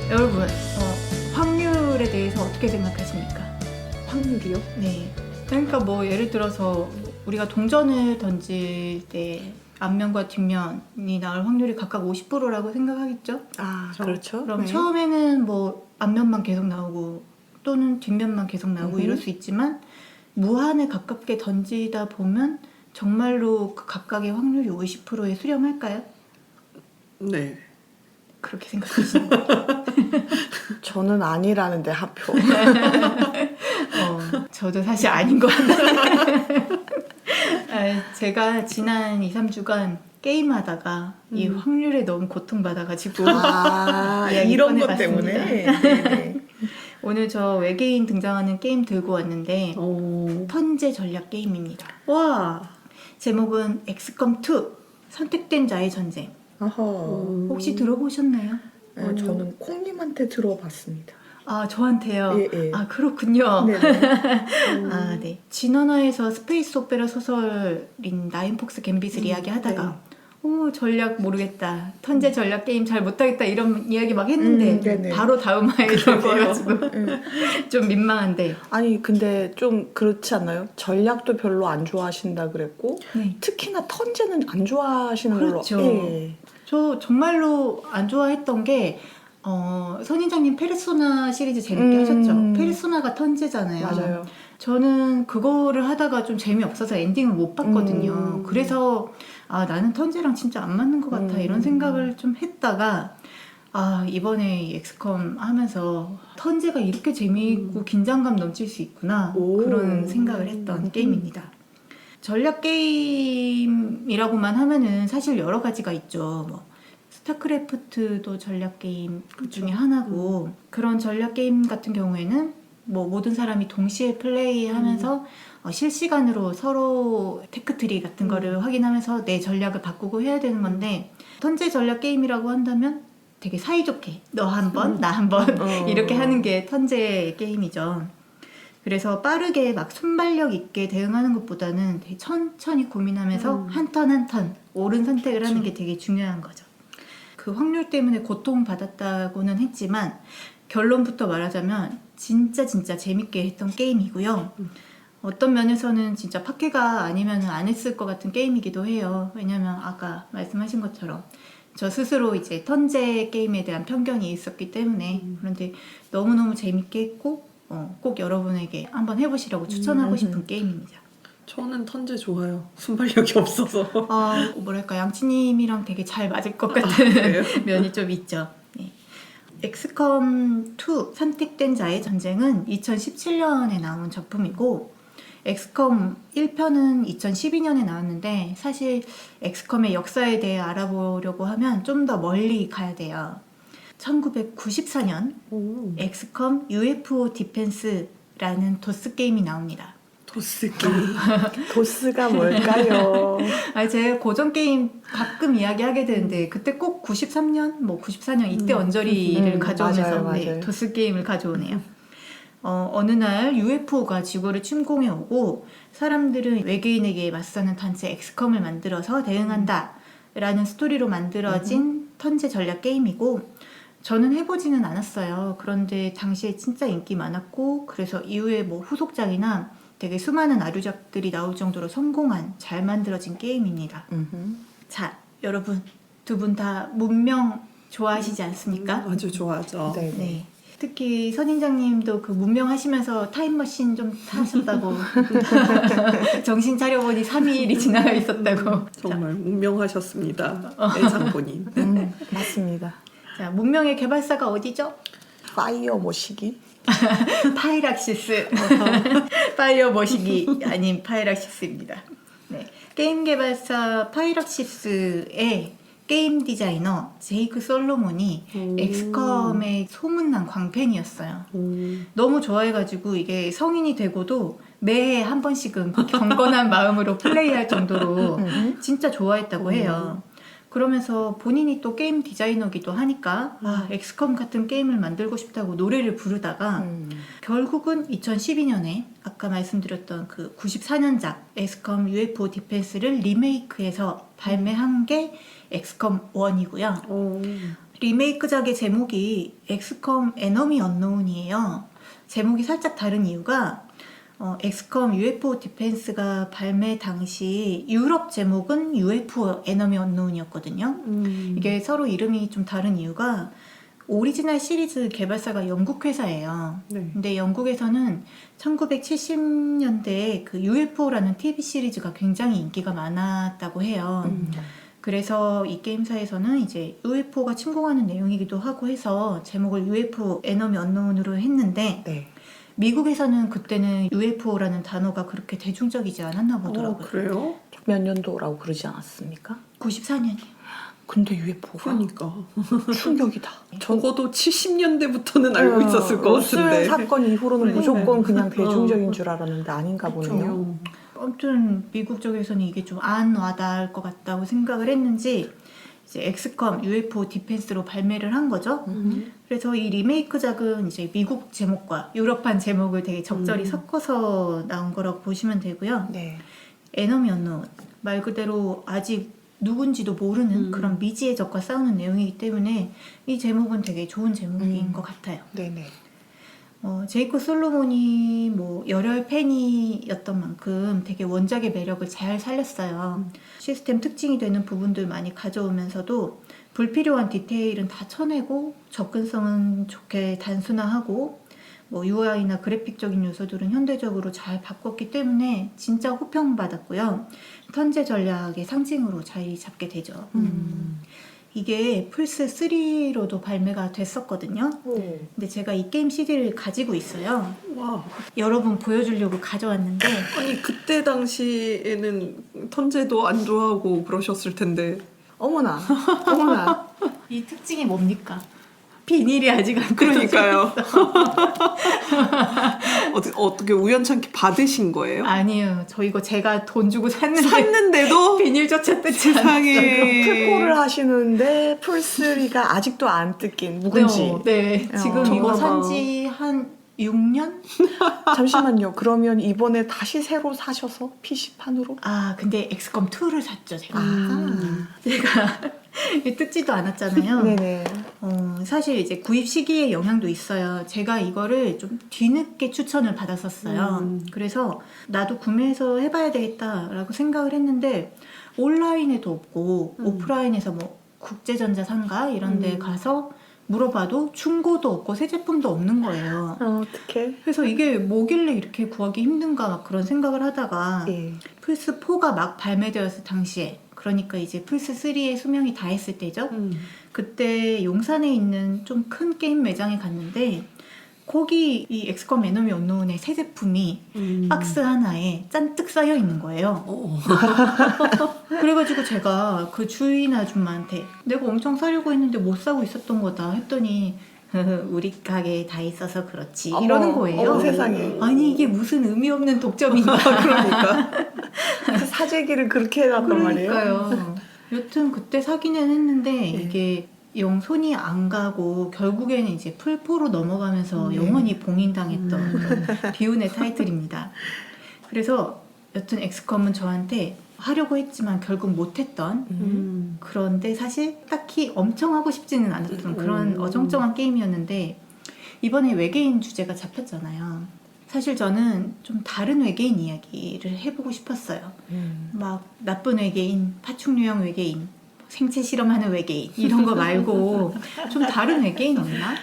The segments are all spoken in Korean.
여러분, 확률에 대해서 어떻게 생각하십니까? 확률이요? 네. 그러니까 뭐 예를 들어서 우리가 동전을 던질 때 앞면과 뒷면이 나올 확률이 각각 50%라고 생각하겠죠? 아, 그렇죠. 그럼 네. 처음에는 뭐 앞면만 계속 나오고 또는 뒷면만 계속 나오고 이럴 수 있지만 무한에 가깝게 던지다 보면 정말로 그 각각의 확률이 50%에 수렴할까요? 네. 그렇게 생각하시는 거예요? 저는 아니라는데 하표. 저도 사실 아닌 것 같아요. 제가 지난 2, 3주간 게임하다가 이 확률에 너무 고통받아가지고 아, 이야기 이런 것 꺼내봤습니다. 때문에. 네네. 오늘 저 외계인 등장하는 게임 들고 왔는데 턴제 전략 게임입니다. 와. 제목은 엑스컴2 선택된 자의 전쟁. 어허. 혹시 들어보셨나요? 네, 저는 콩님한테 들어봤습니다. 아, 저한테요? 예, 예. 아, 그렇군요. 네네. 아, 네. 진원화에서 스페이스 오페라 소설인 나인폭스 갬빗을 이야기하다가 전략 모르겠다. 턴제 전략 게임 잘 못하겠다. 이런 이야기 막 했는데 네네. 바로 다음 화에 들어가가지고 좀 민망한데. 아니 근데 좀 그렇지 않나요? 전략도 별로 안 좋아하신다 그랬고 네. 특히나 턴제는 안 좋아하시는 그렇죠. 걸로. 예. 저 정말로 안 좋아했던 게 선인장님 페르소나 시리즈 재밌게 하셨죠? 페르소나가 턴제잖아요. 맞아요. 저는 그거를 하다가 좀 재미없어서 엔딩을 못 봤거든요. 그래서 나는 턴제랑 진짜 안 맞는 것 같아 이런 생각을 좀 했다가 이번에 이 엑스컴 하면서 턴제가 이렇게 재미있고 긴장감 넘칠 수 있구나 그런 생각을 했던 게임입니다. 전략 게임이라고만 하면은 사실 여러 가지가 있죠. 뭐 스타크래프트도 전략 게임 중에 하나고 그런 전략 게임 같은 경우에는 뭐 모든 사람이 동시에 플레이하면서 실시간으로 서로 테크트리 같은 거를 확인하면서 내 전략을 바꾸고 해야 되는 건데 턴제 전략 게임이라고 한다면 되게 사이좋게 너 한 번, 나 한 번 이렇게 하는 게 턴제 게임이죠. 그래서 빠르게 막 순발력 있게 대응하는 것보다는 되게 천천히 고민하면서 한 턴 한 턴 옳은 선택을 하는 게 되게 중요한 거죠. 그 확률 때문에 고통받았다고는 했지만 결론부터 말하자면 진짜 재밌게 했던 게임이고요. 어떤 면에서는 진짜 파케가 아니면 안 했을 것 같은 게임이기도 해요. 왜냐면 아까 말씀하신 것처럼 저 스스로 이제 턴제 게임에 대한 편견이 있었기 때문에 그런데 너무너무 재밌게 했고 꼭 여러분에게 한번 해보시라고 추천하고 싶은 게임입니다. 저는 턴제 좋아요. 순발력이 없어서. 뭐랄까 양치님이랑 되게 잘 맞을 것 같은 면이 좀 있죠. 네. 엑스컴2 선택된 자의 전쟁은 2017년에 나온 작품이고 엑스컴 1편은 2012년에 나왔는데 사실 엑스컴의 역사에 대해 알아보려고 하면 좀 더 멀리 가야 돼요. 1994년 엑스컴 UFO 디펜스라는 도스 게임이 나옵니다. 도스 게임. 도스가 뭘까요? 제가 고전 게임 가끔 이야기하게 되는데 그때 꼭 93년, 뭐 94년 이때 언저리를 가져오면서 맞아요. 도스 게임을 가져오네요. 어느 날 UFO가 지구를 침공해 오고 사람들은 외계인에게 맞서는 단체 엑스컴을 만들어서 대응한다 라는 스토리로 만들어진 턴제 전략 게임이고 저는 해보지는 않았어요. 그런데 당시에 진짜 인기 많았고 그래서 이후에 뭐 후속작이나 되게 수많은 아류작들이 나올 정도로 성공한 잘 만들어진 게임입니다. 자, 여러분 두 분 다 문명 좋아하시지 않습니까? 아주 좋아하죠. 네. 네. 특히 선인장님도 그 문명하시면서 타임머신 좀 타셨다고 정신 차려보니 3일이 지나가 있었다고. 정말 문명하셨습니다. 애장본인. 맞습니다. 자, 문명의 개발사가 어디죠? 파이어 모시기. 파이락시스. 파이어 머시기 아닌 파이락시스입니다. 네. 게임 개발사 파이락시스의 게임 디자이너 제이크 솔로몬이 엑스컴의 소문난 광팬이었어요. 너무 좋아해가지고 이게 성인이 되고도 매해 한 번씩은 경건한 마음으로 플레이할 정도로 진짜 좋아했다고 해요. 그러면서 본인이 또 게임 디자이너기도 하니까 엑스컴 같은 게임을 만들고 싶다고 노래를 부르다가 결국은 2012년에 아까 말씀드렸던 그 94년작 엑스컴 UFO 디펜스를 리메이크해서 발매한 게 엑스컴 1이고요. 리메이크작의 제목이 엑스컴 에너미 언노운이에요. 제목이 살짝 다른 이유가 엑스컴 UFO 디펜스가 발매 당시 유럽 제목은 UFO 에너미 언노운이었거든요. 이게 서로 이름이 좀 다른 이유가 오리지널 시리즈 개발사가 영국 회사예요. 네. 근데 영국에서는 1970년대에 그 UFO라는 TV 시리즈가 굉장히 인기가 많았다고 해요. 그래서 이 게임사에서는 이제 UFO가 침공하는 내용이기도 하고 해서 제목을 UFO 에너미 언노운으로 했는데 네. 미국에서는 그때는 UFO라는 단어가 그렇게 대중적이지 않았나 보더라고요. 그래요? 몇 년도라고 그러지 않았습니까? 94년이요. 근데 UFO가 그러니까 충격이다. 적어도 70년대부터는 알고 있었을 것 로스웰 같은데. 사건 이후로는 네. 무조건 그냥 대중적인 줄 알았는데 아닌가 보네요. 그렇죠. 아무튼 미국 쪽에서는 이게 좀 안 와닿을 것 같다고 생각을 했는지 이제 엑스컴 UFO 디펜스로 발매를 한 거죠. 그래서 이 리메이크작은 이제 미국 제목과 유럽판 제목을 되게 적절히 섞어서 나온 거라고 보시면 되고요. 네. 에너미 언노운 말 그대로 아직 누군지도 모르는 그런 미지의 적과 싸우는 내용이기 때문에 이 제목은 되게 좋은 제목인 것 같아요. 네네. 제이코 솔로몬이 뭐 열혈 팬이었던 만큼 되게 원작의 매력을 잘 살렸어요. 시스템 특징이 되는 부분들 많이 가져오면서도 불필요한 디테일은 다 쳐내고 접근성은 좋게 단순화하고 뭐 UI나 그래픽적인 요소들은 현대적으로 잘 바꿨기 때문에 진짜 호평받았고요. 턴제 전략의 상징으로 자리 잡게 되죠. 이게 플스3로도 발매가 됐었거든요. 근데 제가 이 게임 CD를 가지고 있어요. 와. 여러분 보여주려고 가져왔는데 아니 그때 당시에는 턴제도 안 좋아하고 그러셨을 텐데. 어머나, 어머나. 이 특징이 뭡니까? 비닐이 아직 안 그러니까요. 어떻게 우연찮게 받으신 거예요? 아니에요. 저 이거 제가 돈 주고 샀는데 샀는데도 비닐조차 뜯지 않았어요. 세상에. 풀코를 하시는데 풀3가 아직도 안 뜯긴 묵은지. 네, 지금 이거 정말. 산지 한 6년? 잠시만요. 그러면 이번에 다시 새로 사셔서 PC판으로? 아, 근데 엑스컴 2를 샀죠, 제가. 제가 뜯지도 않았잖아요. 네네. 사실 이제 구입 시기의 영향도 있어요. 제가 이거를 좀 뒤늦게 추천을 받았었어요. 그래서 나도 구매해서 해봐야 되겠다라고 생각을 했는데 온라인에도 없고 오프라인에서 뭐 국제전자 상가 이런 데 가서 물어봐도 중고도 없고 새 제품도 없는 거예요. 어떡해. 그래서 이게 뭐길래 이렇게 구하기 힘든가 막 그런 생각을 하다가 예. 플스4가 막 발매되었을 당시에 그러니까 이제 플스3의 수명이 다 했을 때죠. 그때 용산에 있는 좀 큰 게임 매장에 갔는데 거기 이 엑스컴 에너미 언노운의 새 제품이 박스 하나에 잔뜩 쌓여 있는 거예요. 그래가지고 제가 그 주인 아줌마한테 내가 엄청 사려고 했는데 못 사고 있었던 거다 했더니 우리 가게에 다 있어서 그렇지 이러는 거예요. 어머 세상에. 아니 이게 무슨 의미 없는 독점인가. 그러니까. 그 사재기를 그렇게 해놨단 말이에요. 그러니까요. 여튼 그때 사기는 했는데 이게 영 손이 안 가고 결국에는 이제 풀포로 넘어가면서 영원히 봉인당했던 그런 비운의 타이틀입니다. 그래서 여튼 엑스컴은 저한테 하려고 했지만 결국 못했던 그런데 사실 딱히 엄청 하고 싶지는 않았던 그런 어정쩡한 게임이었는데 이번에 외계인 주제가 잡혔잖아요. 사실 저는 좀 다른 외계인 이야기를 해보고 싶었어요. 막 나쁜 외계인, 파충류형 외계인, 생체 실험하는 외계인 이런 거 말고 좀 다른 외계인 없나?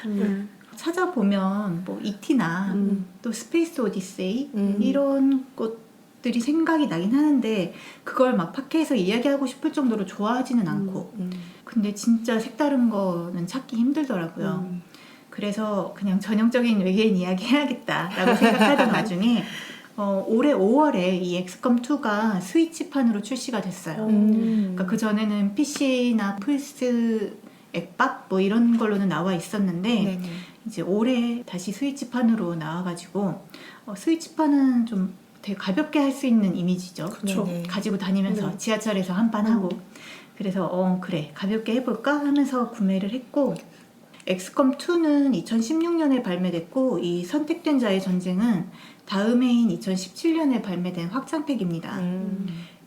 찾아보면 뭐 E.T.나 또 스페이스 오디세이 이런 것들이 생각이 나긴 하는데 그걸 막 팟캐에서 이야기하고 싶을 정도로 좋아하지는 않고 근데 진짜 색다른 거는 찾기 힘들더라고요. 그래서 그냥 전형적인 외계인 이야기 해야겠다라고 생각하던 와중에 올해 5월에 이 엑스컴2가 스위치판으로 출시가 됐어요. 그러니까 그전에는 PC나 플스, 엑박 뭐 이런 걸로는 나와 있었는데 네네. 이제 올해 다시 스위치판으로 나와가지고 스위치판은 좀 되게 가볍게 할 수 있는 이미지죠. 그쵸. 네네. 가지고 다니면서 지하철에서 한판 하고 그래서 그래 가볍게 해볼까 하면서 구매를 했고 엑스컴2는 2016년에 발매됐고 이 선택된 자의 전쟁은 다음 해인 2017년에 발매된 확장팩입니다.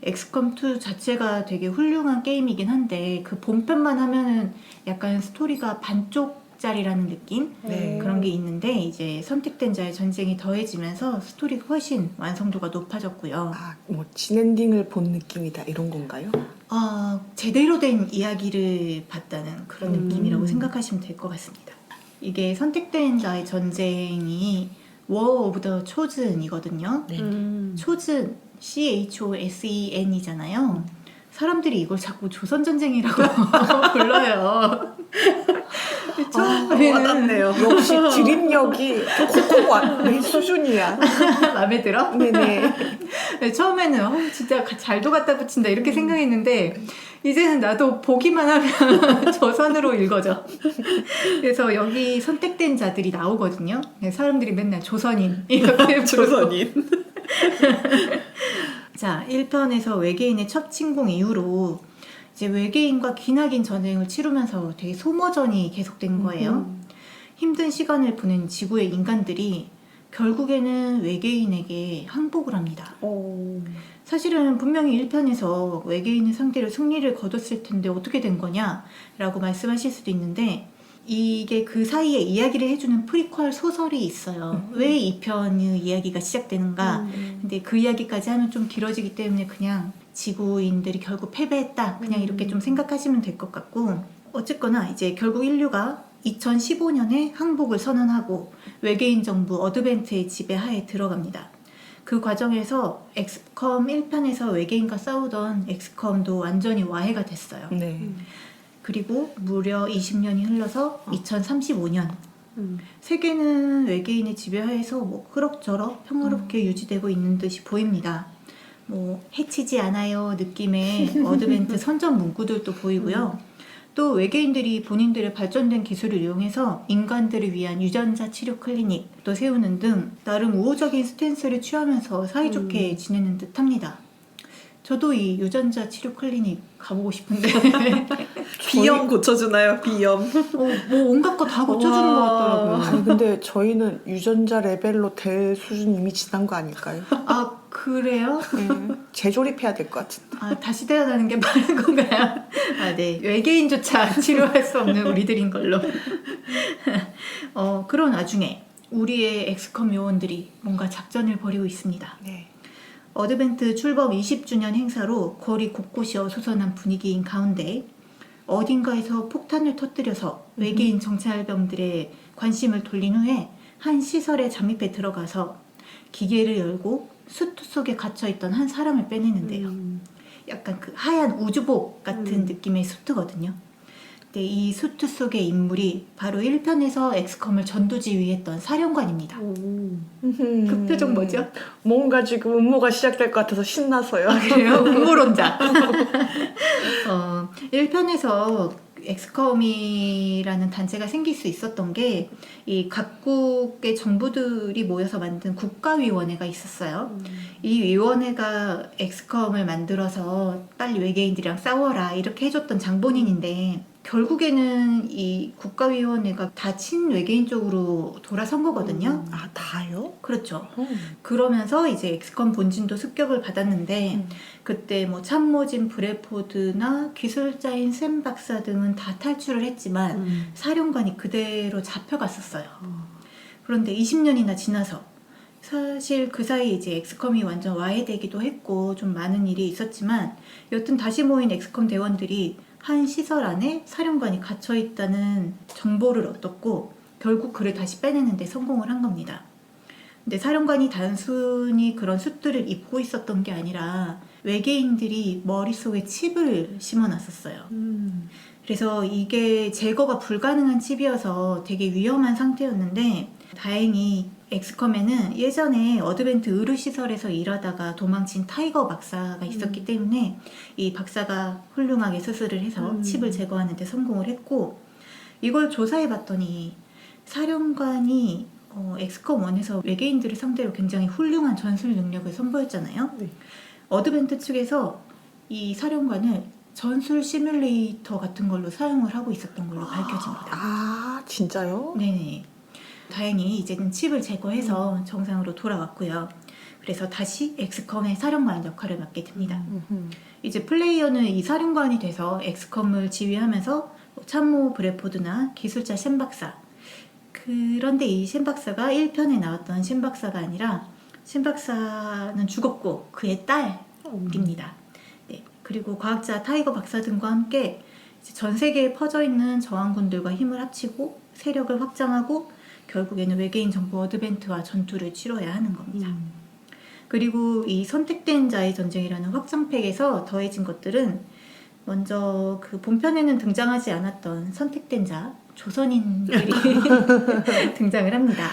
엑스컴2 자체가 되게 훌륭한 게임이긴 한데 그 본편만 하면은 약간 스토리가 반쪽짜리라는 느낌? 네. 그런 게 있는데 이제 선택된 자의 전쟁이 더해지면서 스토리가 훨씬 완성도가 높아졌고요. 아, 뭐 진엔딩을 본 느낌이다 이런 건가요? 제대로 된 이야기를 봤다는 그런 느낌이라고 음. 생각하시면 될 것 같습니다. 이게 선택된 자의 전쟁이 War of the Chosen이거든요. 네. 초즌, CHOSEN이잖아요. 사람들이 이걸 자꾸 조선전쟁이라고 불러요. 처음에는 와닿네요. 역시 드립력이 콕콕 내 수준이야. 마음에 들어? 네네. 네, 처음에는 진짜 잘도 갖다 붙인다 이렇게 생각했는데 이제는 나도 보기만 하면 조선으로 읽어져. 그래서 여기 선택된 자들이 나오거든요. 네, 사람들이 맨날 조선인 이렇게 조선인. 자, 1편에서 외계인의 첫 침공 이후로 이제 외계인과 기나긴 전쟁을 치르면서 되게 소모전이 계속된 거예요. 힘든 시간을 보낸 지구의 인간들이 결국에는 외계인에게 항복을 합니다. 사실은 분명히 1편에서 외계인을 상대로 승리를 거뒀을 텐데 어떻게 된 거냐? 라고 말씀하실 수도 있는데 이게 그 사이에 이야기를 해주는 프리퀄 소설이 있어요. 왜 2편의 이야기가 시작되는가? 근데 그 이야기까지 하면 좀 길어지기 때문에 그냥 지구인들이 결국 패배했다. 그냥 이렇게 좀 생각하시면 될 것 같고 어쨌거나 이제 결국 인류가 2015년에 항복을 선언하고 외계인 정부 어드벤트의 지배하에 들어갑니다. 그 과정에서 엑스컴 1편에서 외계인과 싸우던 엑스컴도 완전히 와해가 됐어요. 네. 그리고 무려 20년이 흘러서 2035년 세계는 외계인의 지배하에서 뭐 그럭저럭 평화롭게 유지되고 있는 듯이 보입니다. 뭐 해치지 않아요 느낌의 어드벤트 선전 문구들도 보이고요. 또 외계인들이 본인들의 발전된 기술을 이용해서 인간들을 위한 유전자 치료 클리닉도 세우는 등 나름 우호적인 스탠스를 취하면서 사이좋게 지내는 듯합니다. 저도 이 유전자 치료 클리닉 가보고 싶은데 비염 고쳐주나요? 비염. 뭐 온갖 거 다 고쳐주는 것 같더라고요. 아니 근데 저희는 유전자 레벨로 될 수준 이미 지난 거 아닐까요? 아 그래요? 네. 재조립해야 될 것 같은데. 다시 태어나는 게 빠른 건가요? 네. 외계인조차 치료할 수 없는 우리들인 걸로. 그런 와중에 우리의 엑스컴 요원들이 뭔가 작전을 벌이고 있습니다. 네. 어드벤트 출범 20주년 행사로 거리 곳곳이 어수선한 분위기인 가운데 어딘가에서 폭탄을 터뜨려서 외계인 정찰병들의 관심을 돌린 후에 한 시설에 잠입해 들어가서 기계를 열고 수트 속에 갇혀있던 한 사람을 빼내는데요. 약간 그 하얀 우주복 같은 느낌의 수트거든요. 근데 이 수트 속의 인물이 바로 1편에서 엑스컴을 전두지휘했던 사령관입니다. 그 표정 뭐죠? 뭔가 지금 음모가 시작될 것 같아서 신나서요. 그래요? 음모론자. 1편에서 엑스컴이라는 단체가 생길 수 있었던 게 이 각국의 정부들이 모여서 만든 국가위원회가 있었어요. 이 위원회가 엑스컴을 만들어서 빨리 외계인들이랑 싸워라 이렇게 해줬던 장본인인데 결국에는 이 국가위원회가 다 친외계인 쪽으로 돌아선 거거든요. 아 다요? 그렇죠. 그러면서 이제 엑스컴 본진도 습격을 받았는데 그때 뭐 참모진 브래포드나 기술자인 샘 박사 등은 다 탈출을 했지만 사령관이 그대로 잡혀갔었어요. 그런데 20년이나 지나서 사실 그 사이 이제 엑스컴이 완전 와해되기도 했고 좀 많은 일이 있었지만 여튼 다시 모인 엑스컴 대원들이 한 시설 안에 사령관이 갇혀있다는 정보를 얻었고 결국 그를 다시 빼내는데 성공을 한 겁니다. 근데 사령관이 단순히 그런 숫들을 입고 있었던 게 아니라 외계인들이 머릿속에 칩을 심어놨었어요. 그래서 이게 제거가 불가능한 칩이어서 되게 위험한 상태였는데 다행히 엑스컴에는 예전에 어드벤트 의료시설에서 일하다가 도망친 타이거 박사가 있었기 때문에 이 박사가 훌륭하게 수술을 해서 칩을 제거하는 데 성공을 했고 이걸 조사해봤더니 사령관이 엑스컴 1에서 외계인들을 상대로 굉장히 훌륭한 전술 능력을 선보였잖아요. 네. 어드벤트 측에서 이 사령관을 전술 시뮬레이터 같은 걸로 사용을 하고 있었던 걸로 밝혀집니다. 아 진짜요? 네네. 다행히 이제는 칩을 제거해서 정상으로 돌아왔고요. 그래서 다시 엑스컴의 사령관 역할을 맡게 됩니다. 음흠. 이제 플레이어는 이 사령관이 돼서 엑스컴을 지휘하면서 참모 브래포드나 기술자 셴 박사, 그런데 이 셴 박사가 1편에 나왔던 셴 박사가 아니라 셴 박사는 죽었고 그의 딸입니다. 네, 그리고 과학자 타이거 박사 등과 함께 이제 전 세계에 퍼져 있는 저항군들과 힘을 합치고 세력을 확장하고 결국에는 외계인 정보 어드벤트와 전투를 치러야 하는 겁니다. 그리고 이 선택된 자의 전쟁이라는 확장팩에서 더해진 것들은 먼저 그 본편에는 등장하지 않았던 선택된 자, 조선인들이 등장을 합니다.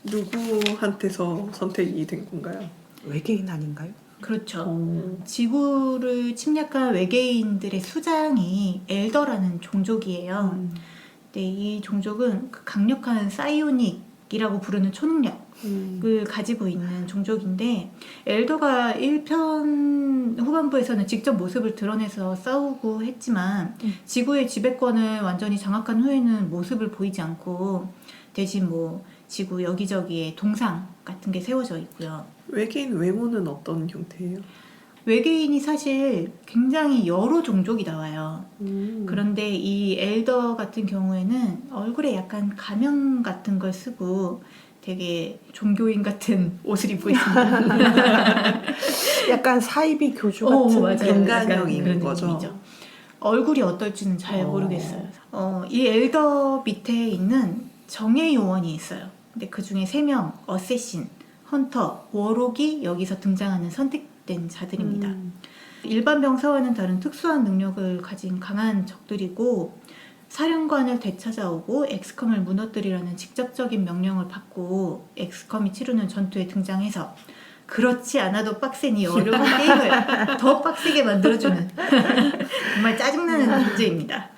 누구한테서 선택이 된 건가요? 외계인 아닌가요? 그렇죠. 지구를 침략한 외계인들의 수장이 엘더라는 종족이에요. 근데 이 종족은 그 강력한 사이오닉이라고 부르는 초능력을 가지고 있는 종족인데, 엘더가 1편 후반부에서는 직접 모습을 드러내서 싸우고 했지만 지구의 지배권을 완전히 장악한 후에는 모습을 보이지 않고 대신 뭐 지구 여기저기에 동상 같은 게 세워져 있고요. 외계인 외모는 어떤 형태예요? 외계인이 사실 굉장히 여러 종족이 나와요. 그런데 이 엘더 같은 경우에는 얼굴에 약간 가면 같은 걸 쓰고 되게 종교인 같은 옷을 입고 있습니다. 약간 사이비 교주 같은 맞아요. 인간형인 그런 거죠. 느낌이죠. 얼굴이 어떨지는 잘 모르겠어요. 이 엘더 밑에 있는 정예 요원이 있어요. 근데 그 중에 3명, 어쌔신, 헌터, 워록이 여기서 등장하는 선택된 자들입니다. 일반 병사와는 다른 특수한 능력을 가진 강한 적들이고, 사령관을 되찾아오고 엑스컴을 무너뜨리라는 직접적인 명령을 받고 엑스컴이 치르는 전투에 등장해서 그렇지 않아도 빡센 이 어려운 게임을 더 빡세게 만들어주는 정말 짜증나는 존재입니다.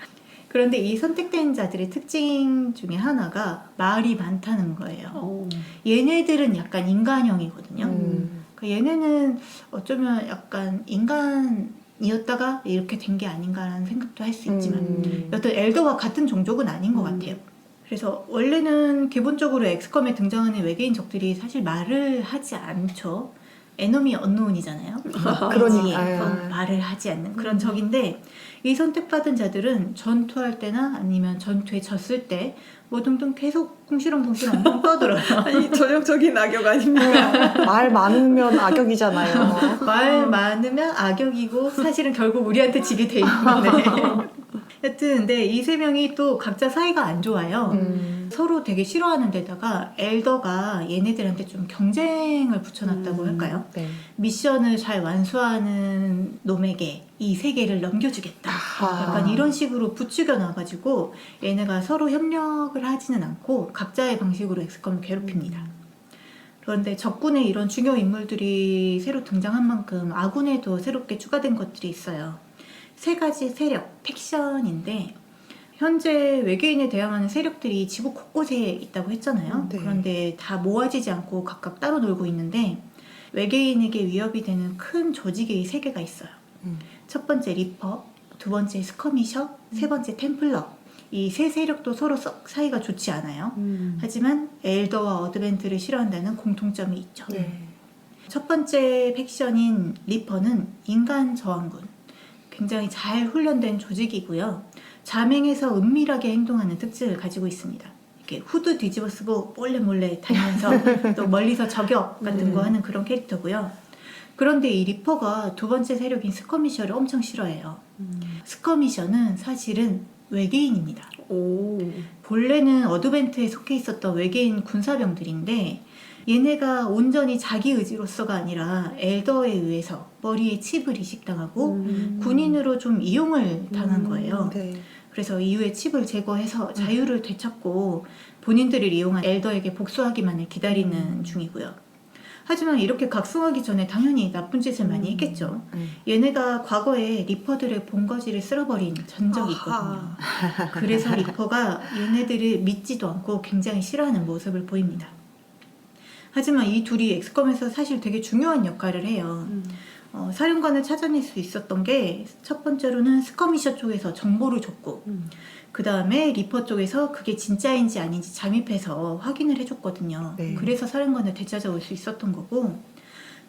그런데 이 선택된 자들의 특징 중에 하나가 말이 많다는 거예요. 얘네들은 약간 인간형이거든요. 얘네는 어쩌면 약간 인간이었다가 이렇게 된 게 아닌가라는 생각도 할 수 있지만 여튼 엘더와 같은 종족은 아닌 것 같아요. 그래서 원래는 기본적으로 엑스컴에 등장하는 외계인 적들이 사실 말을 하지 않죠. 에너미 언노운이잖아요. 그러니까요. 말을 하지 않는 그런 적인데, 이 선택받은 자들은 전투할 때나 아니면 전투에 졌을 때 뭐 등등 계속 궁시렁궁시렁 떠들어요. 아니 전형적인 악역 아닙니까? 말 많으면 악역이잖아요. 말 많으면 악역이고 사실은 결국 우리한테 지게 돼 있는데 여튼 근데 이 3명이 또 각자 사이가 안 좋아요. 서로 되게 싫어하는 데다가 엘더가 얘네들한테 좀 경쟁을 붙여놨다고 할까요? 네. 미션을 잘 완수하는 놈에게 이 세계를 넘겨주겠다. 아하. 약간 이런 식으로 부추겨 놔가지고 얘네가 서로 협력을 하지는 않고 각자의 방식으로 엑스컴을 괴롭힙니다. 그런데 적군에 이런 중요 인물들이 새로 등장한 만큼 아군에도 새롭게 추가된 것들이 있어요. 3가지 세력, 팩션인데 현재 외계인에 대항하는 세력들이 지구 곳곳에 있다고 했잖아요. 네. 그런데 다 모아지지 않고 각각 따로 놀고 있는데 외계인에게 위협이 되는 큰 조직의 3개가 있어요. 첫 번째 리퍼, 두 번째 스커미셔, 세 번째 템플러. 이 3세력도 서로 썩 사이가 좋지 않아요. 하지만 엘더와 어드벤트를 싫어한다는 공통점이 있죠. 네. 첫 번째 팩션인 리퍼는 인간 저항군. 굉장히 잘 훈련된 조직이고요. 자맹에서 은밀하게 행동하는 특징을 가지고 있습니다. 이렇게 후드 뒤집어 쓰고 몰래 다니면서 또 멀리서 저격 같은 거 하는 그런 캐릭터고요. 그런데 이 리퍼가 두 번째 세력인 스커미셔를 엄청 싫어해요. 스커미셔는 사실은 외계인입니다. 본래는 어드벤트에 속해 있었던 외계인 군사병들인데 얘네가 온전히 자기 의지로서가 아니라 엘더에 의해서 머리에 칩을 이식당하고 군인으로 좀 이용을 당한 거예요. 네. 그래서 이후에 칩을 제거해서 자유를 되찾고 본인들을 이용한 엘더에게 복수하기만을 기다리는 중이고요. 하지만 이렇게 각성하기 전에 당연히 나쁜 짓을 많이 했겠죠. 얘네가 과거에 리퍼들의 본거지를 쓸어버린 전적이 있거든요. 그래서 리퍼가 얘네들을 믿지도 않고 굉장히 싫어하는 모습을 보입니다. 하지만 이 둘이 엑스컴에서 사실 되게 중요한 역할을 해요. 사령관을 찾아낼 수 있었던 게 첫 번째로는 스커미셔 쪽에서 정보를 줬고 그 다음에 리퍼 쪽에서 그게 진짜인지 아닌지 잠입해서 확인을 해줬거든요. 네. 그래서 사령관을 되찾아올 수 있었던 거고,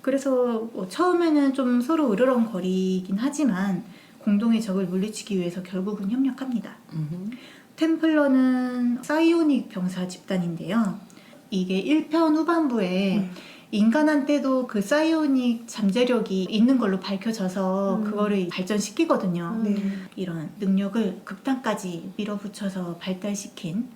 그래서 뭐 처음에는 좀 서로 으르렁거리긴 하지만 공동의 적을 물리치기 위해서 결국은 협력합니다. 템플러는 사이오닉 병사 집단인데요. 이게 1편 후반부에 인간한테도 그 사이오닉 잠재력이 있는 걸로 밝혀져서 그거를 발전시키거든요. 네. 이런 능력을 극단까지 밀어붙여서 발달시킨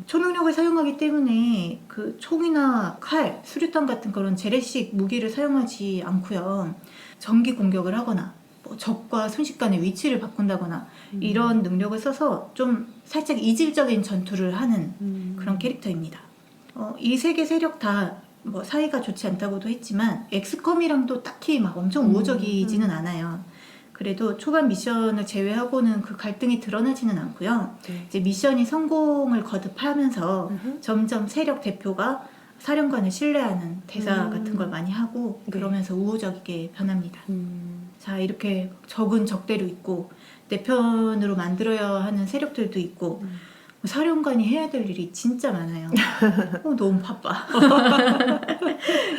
초능력을 사용하기 때문에 그 총이나 칼, 수류탄 같은 그런 재래식 무기를 사용하지 않고요. 전기 공격을 하거나 뭐 적과 순식간에 위치를 바꾼다거나 이런 능력을 써서 좀 살짝 이질적인 전투를 하는 그런 캐릭터입니다. 이 세 개 세력 다 뭐 사이가 좋지 않다고도 했지만 엑스컴이랑도 딱히 막 엄청 우호적이지는 않아요. 그래도 초반 미션을 제외하고는 그 갈등이 드러나지는 않고요. 네. 이제 미션이 성공을 거듭하면서 점점 세력 대표가 사령관을 신뢰하는 대사 같은 걸 많이 하고 네. 그러면서 우호적이게 변합니다. 자, 이렇게 적은 적대로 있고 내 편으로 만들어야 하는 세력들도 있고 사령관이 해야 될 일이 진짜 많아요. 너무 바빠.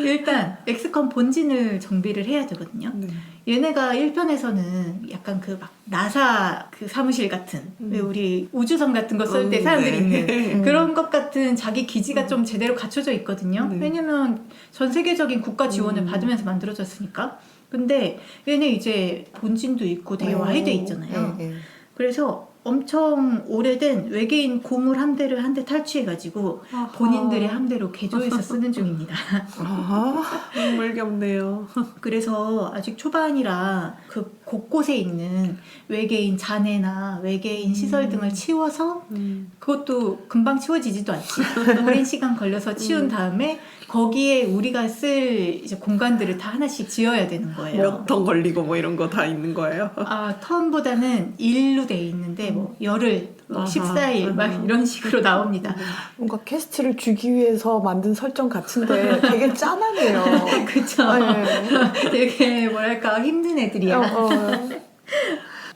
일단 엑스컴 본진을 정비를 해야 되거든요. 네. 얘네가 1편에서는 약간 그 막 나사 그 사무실 같은 왜 우리 우주선 같은 거 쏠 때 사람들이 있는 그런 것 같은 자기 기지가 좀 제대로 갖춰져 있거든요. 네. 왜냐면 전 세계적인 국가 지원을 받으면서 만들어졌으니까. 근데 얘네 이제 본진도 있고 되게 와해돼 있잖아요. 네. 그래서 엄청 오래된 외계인 고물 함대를 한 대 탈취해가지고 본인들의 함대로 개조해서 쓰는 중입니다. 정말 겹네요. 그래서 아직 초반이라 그 곳곳에 있는 외계인 잔해나 외계인 시설 등을 치워서 그것도 금방 치워지지도 않지. 오랜 시간 걸려서 치운 다음에 거기에 우리가 쓸 이제 공간들을 다 하나씩 지어야 되는 거예요. 몇 턴 걸리고 뭐 이런 거 다 있는 거예요. 턴보다는 일로 돼 있는데 뭐 열흘, 뭐 14일 막 이런 식으로 나옵니다. 뭔가 캐스트를 주기 위해서 만든 설정 같은데 되게 짠하네요. 그쵸? 네. 되게 뭐랄까 힘든 애들이야.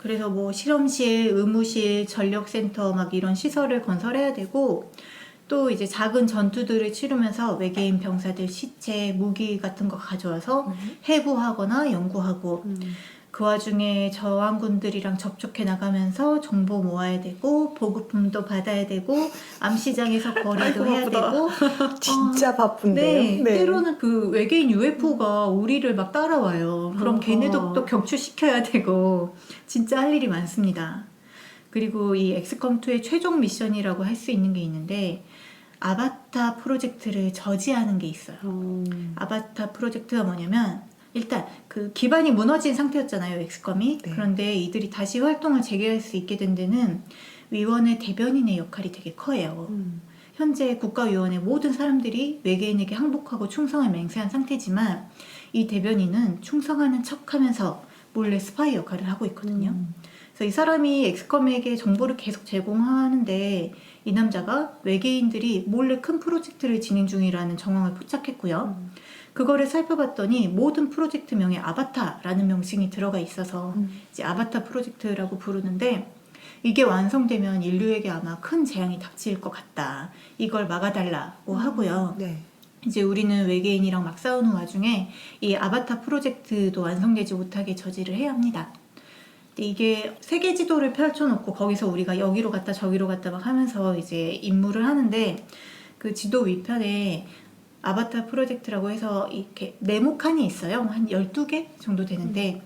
그래서 뭐 실험실, 의무실, 전력센터 막 이런 시설을 건설해야 되고 또 이제 작은 전투들을 치르면서 외계인 병사들 시체, 무기 같은 거 가져와서 해부하거나 연구하고 그 와중에 저항군들이랑 접촉해 나가면서 정보 모아야 되고 보급품도 받아야 되고 암시장에서 거래도 해야 되고 진짜 바쁜데요. 네, 때로는 그 외계인 UFO가 우리를 막 따라와요. 그럼 걔네도 또 격추시켜야 되고 진짜 할 일이 많습니다. 그리고 이 엑스컴2의 최종 미션이라고 할 수 있는 게 있는데 아바타 프로젝트를 저지하는 게 있어요. 아바타 프로젝트가 뭐냐면 일단 그 기반이 무너진 상태였잖아요, 엑스컴이. 네. 그런데 이들이 다시 활동을 재개할 수 있게 된 데는 위원회 대변인의 역할이 되게 커요. 현재 국가위원회 모든 사람들이 외계인에게 항복하고 충성을 맹세한 상태지만 이 대변인은 충성하는 척하면서 몰래 스파이 역할을 하고 있거든요. 그래서 이 사람이 엑스컴에게 정보를 계속 제공하는데 이 남자가 외계인들이 몰래 큰 프로젝트를 진행 중이라는 정황을 포착했고요. 그거를 살펴봤더니 모든 프로젝트명에 아바타라는 명칭이 들어가 있어서 이제 아바타 프로젝트라고 부르는데 이게 완성되면 인류에게 아마 큰 재앙이 닥칠 것 같다. 이걸 막아달라고 하고요. 네. 이제 우리는 외계인이랑 막 싸우는 와중에 이 아바타 프로젝트도 완성되지 못하게 저지를 해야 합니다. 근데 이게 세계 지도를 펼쳐놓고 거기서 우리가 여기로 갔다 저기로 갔다 막 하면서 이제 임무를 하는데 그 지도 위편에 아바타 프로젝트라고 해서 이렇게 네모칸이 있어요. 한 12개 정도 되는데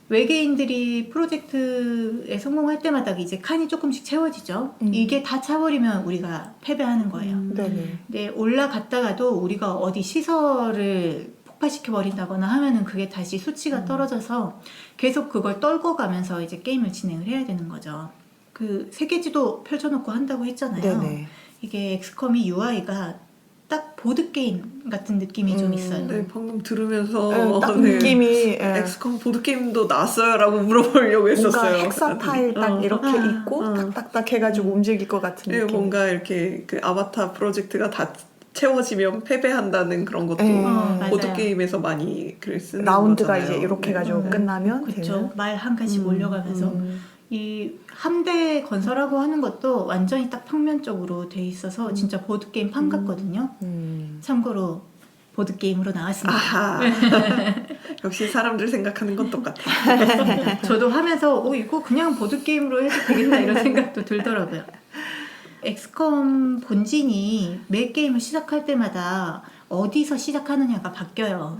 외계인들이 프로젝트에 성공할 때마다 이제 칸이 조금씩 채워지죠. 이게 다 차버리면 우리가 패배하는 거예요. 네네. 근데 올라갔다가도 우리가 어디 시설을 폭파시켜버린다거나 하면은 그게 다시 수치가 떨어져서 계속 그걸 떨고 가면서 이제 게임을 진행을 해야 되는 거죠. 그 세계지도 펼쳐놓고 한다고 했잖아요. 네네. 이게 엑스컴이 UI가 딱 보드게임 같은 느낌이 좀 있어요. 네, 방금 들으면서 딱 느낌이 엑스컴 보드게임도 나왔어요? 라고 물어보려고 했었어요. 뭔가 헥사 타일 딱 이렇게 있고 딱딱딱 해가지고 움직일 것 같은 네, 느낌. 뭔가 이렇게 그 아바타 프로젝트가 다 채워지면 패배한다는 그런 것도 맞아요. 보드게임에서 많이 글을 쓰는 라운드가 거잖아요. 이제 이렇게 해가지고 끝나면 그렇죠. 말 한 칸씩 올려가면서 이 함대 건설하고 하는 것도 완전히 딱 평면적으로 돼 있어서 진짜 보드게임 판 같거든요. 참고로 보드게임으로 나왔습니다. 아하. 역시 사람들 생각하는 건 똑같아. 저도 하면서 이거 그냥 보드게임으로 해도 되겠다 이런 생각도 들더라고요. 엑스컴 본진이 매 게임을 시작할 때마다 어디서 시작하느냐가 바뀌어요.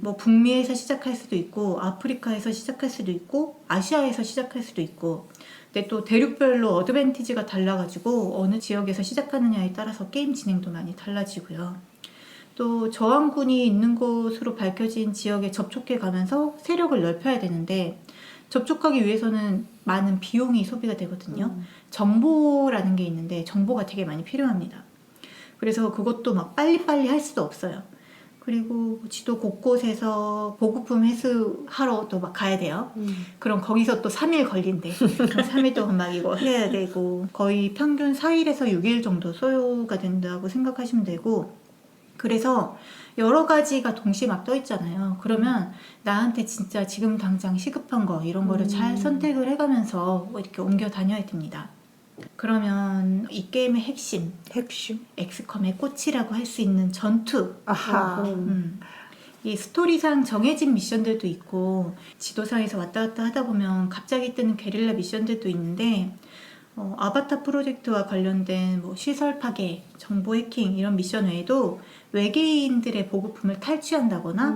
뭐 북미에서 시작할 수도 있고 아프리카에서 시작할 수도 있고 아시아에서 시작할 수도 있고 근데 또 대륙별로 어드밴티지가 달라가지고 어느 지역에서 시작하느냐에 따라서 게임 진행도 많이 달라지고요. 또 저항군이 있는 곳으로 밝혀진 지역에 접촉해 가면서 세력을 넓혀야 되는데 접촉하기 위해서는 많은 비용이 소비가 되거든요. 정보라는 게 있는데 정보가 되게 많이 필요합니다. 그래서 그것도 막 빨리빨리 할 수도 없어요. 그리고 지도 곳곳에서 보급품 회수하러 또 막 가야 돼요. 그럼 거기서 또 3일 걸린대. 3일 동안 막 이거 해야 되고 거의 평균 4일에서 6일 정도 소요가 된다고 생각하시면 되고 그래서 여러 가지가 동시에 막 떠 있잖아요. 그러면 나한테 진짜 지금 당장 시급한 거 이런 거를 잘 선택을 해가면서 이렇게 옮겨 다녀야 됩니다. 그러면 이 게임의 핵심, 엑스컴의 꽃이라고 할 수 있는 전투. 아하. 이 스토리상 정해진 미션들도 있고 지도상에서 왔다 갔다 하다 보면 갑자기 뜨는 게릴라 미션들도 있는데 아바타 프로젝트와 관련된 뭐 시설 파괴, 정보 해킹 이런 미션 외에도 외계인들의 보급품을 탈취한다거나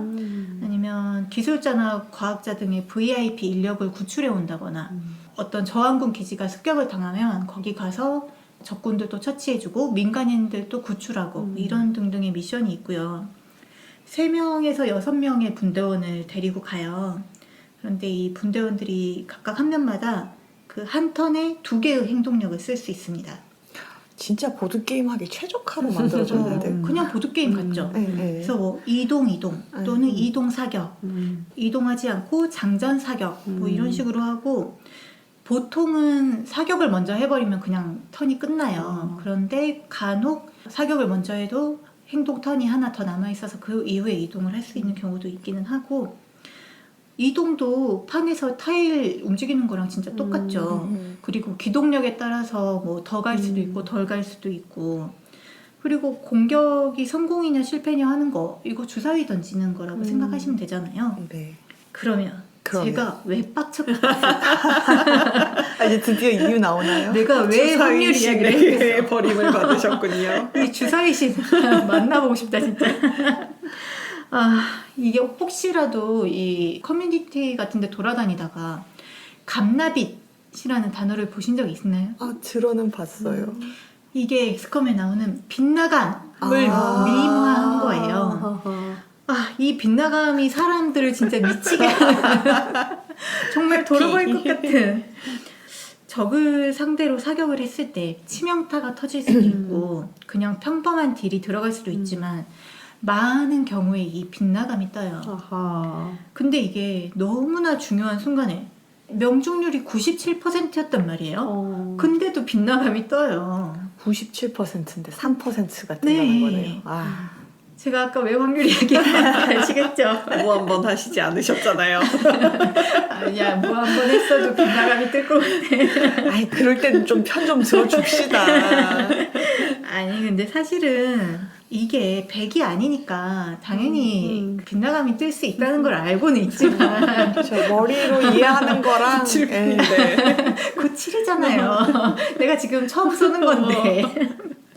아니면 기술자나 과학자 등의 VIP 인력을 구출해 온다거나 어떤 저항군 기지가 습격을 당하면 거기 가서 적군들도 처치해주고 민간인들도 구출하고 이런 등등의 미션이 있고요. 3명에서 6명의 분대원을 데리고 가요. 그런데 이 분대원들이 각각 한 면마다 그 한 턴에 2개의 행동력을 쓸 수 있습니다. 진짜 보드게임 하기 최적화로 만들어졌는데. 그냥 보드게임 같죠? 네. 그래서 뭐 이동 또는 이동 사격, 이동하지 않고 장전 사격 뭐 이런 식으로 하고 보통은 사격을 먼저 해버리면 그냥 턴이 끝나요. 그런데 간혹 사격을 먼저 해도 행동 턴이 하나 더 남아있어서 그 이후에 이동을 할 수 있는 경우도 있기는 하고 이동도 판에서 타일 움직이는 거랑 진짜 똑같죠. 그리고 기동력에 따라서 뭐 더 갈 수도 있고 덜 갈 수도 있고 그리고 공격이 성공이냐 실패냐 하는 거 이거 주사위 던지는 거라고 생각하시면 되잖아요. 네. 그러면 제가 왜 빡쳤겠어요? 이제 드디어 이유 나오나요? 내가 왜 확률 이야기를 했겠어? 버림을 받으셨군요. 이 주사위신 만나보고 싶다 진짜. 이게 혹시라도 이 커뮤니티 같은 데 돌아다니다가 감나빛이라는 단어를 보신 적 있나요? 들어는 봤어요. 이게 엑스컴에 나오는 빛나감을 미임화한 거예요. 이 빛나감이 사람들을 진짜 미치게 하는 정말 돌아버릴 것 같은 적을 상대로 사격을 했을 때 치명타가 터질 수도 있고 그냥 평범한 딜이 들어갈 수도 있지만 많은 경우에 이 빛나감이 떠요. 근데 이게 너무나 중요한 순간에 명중률이 97%였단 말이에요. 근데도 빛나감이 떠요. 97%인데 3%가 뜬다는 거네요. 제가 아까 왜 확률 얘기했는지 아시겠죠? 뭐 한번 하시지 않으셨잖아요. 아니야, 뭐 한 번 했어도 빛나감이 뜰 것 같아. 그럴 때는 좀 편 좀 들어줍시다. 아니 근데 사실은 이게 100이 아니니까 당연히 빛나감이 뜰 수 있다는 걸 알고는 있지만 저 머리로 이해하는 거랑 97이잖아요. 내가 지금 처음 쏘는 건데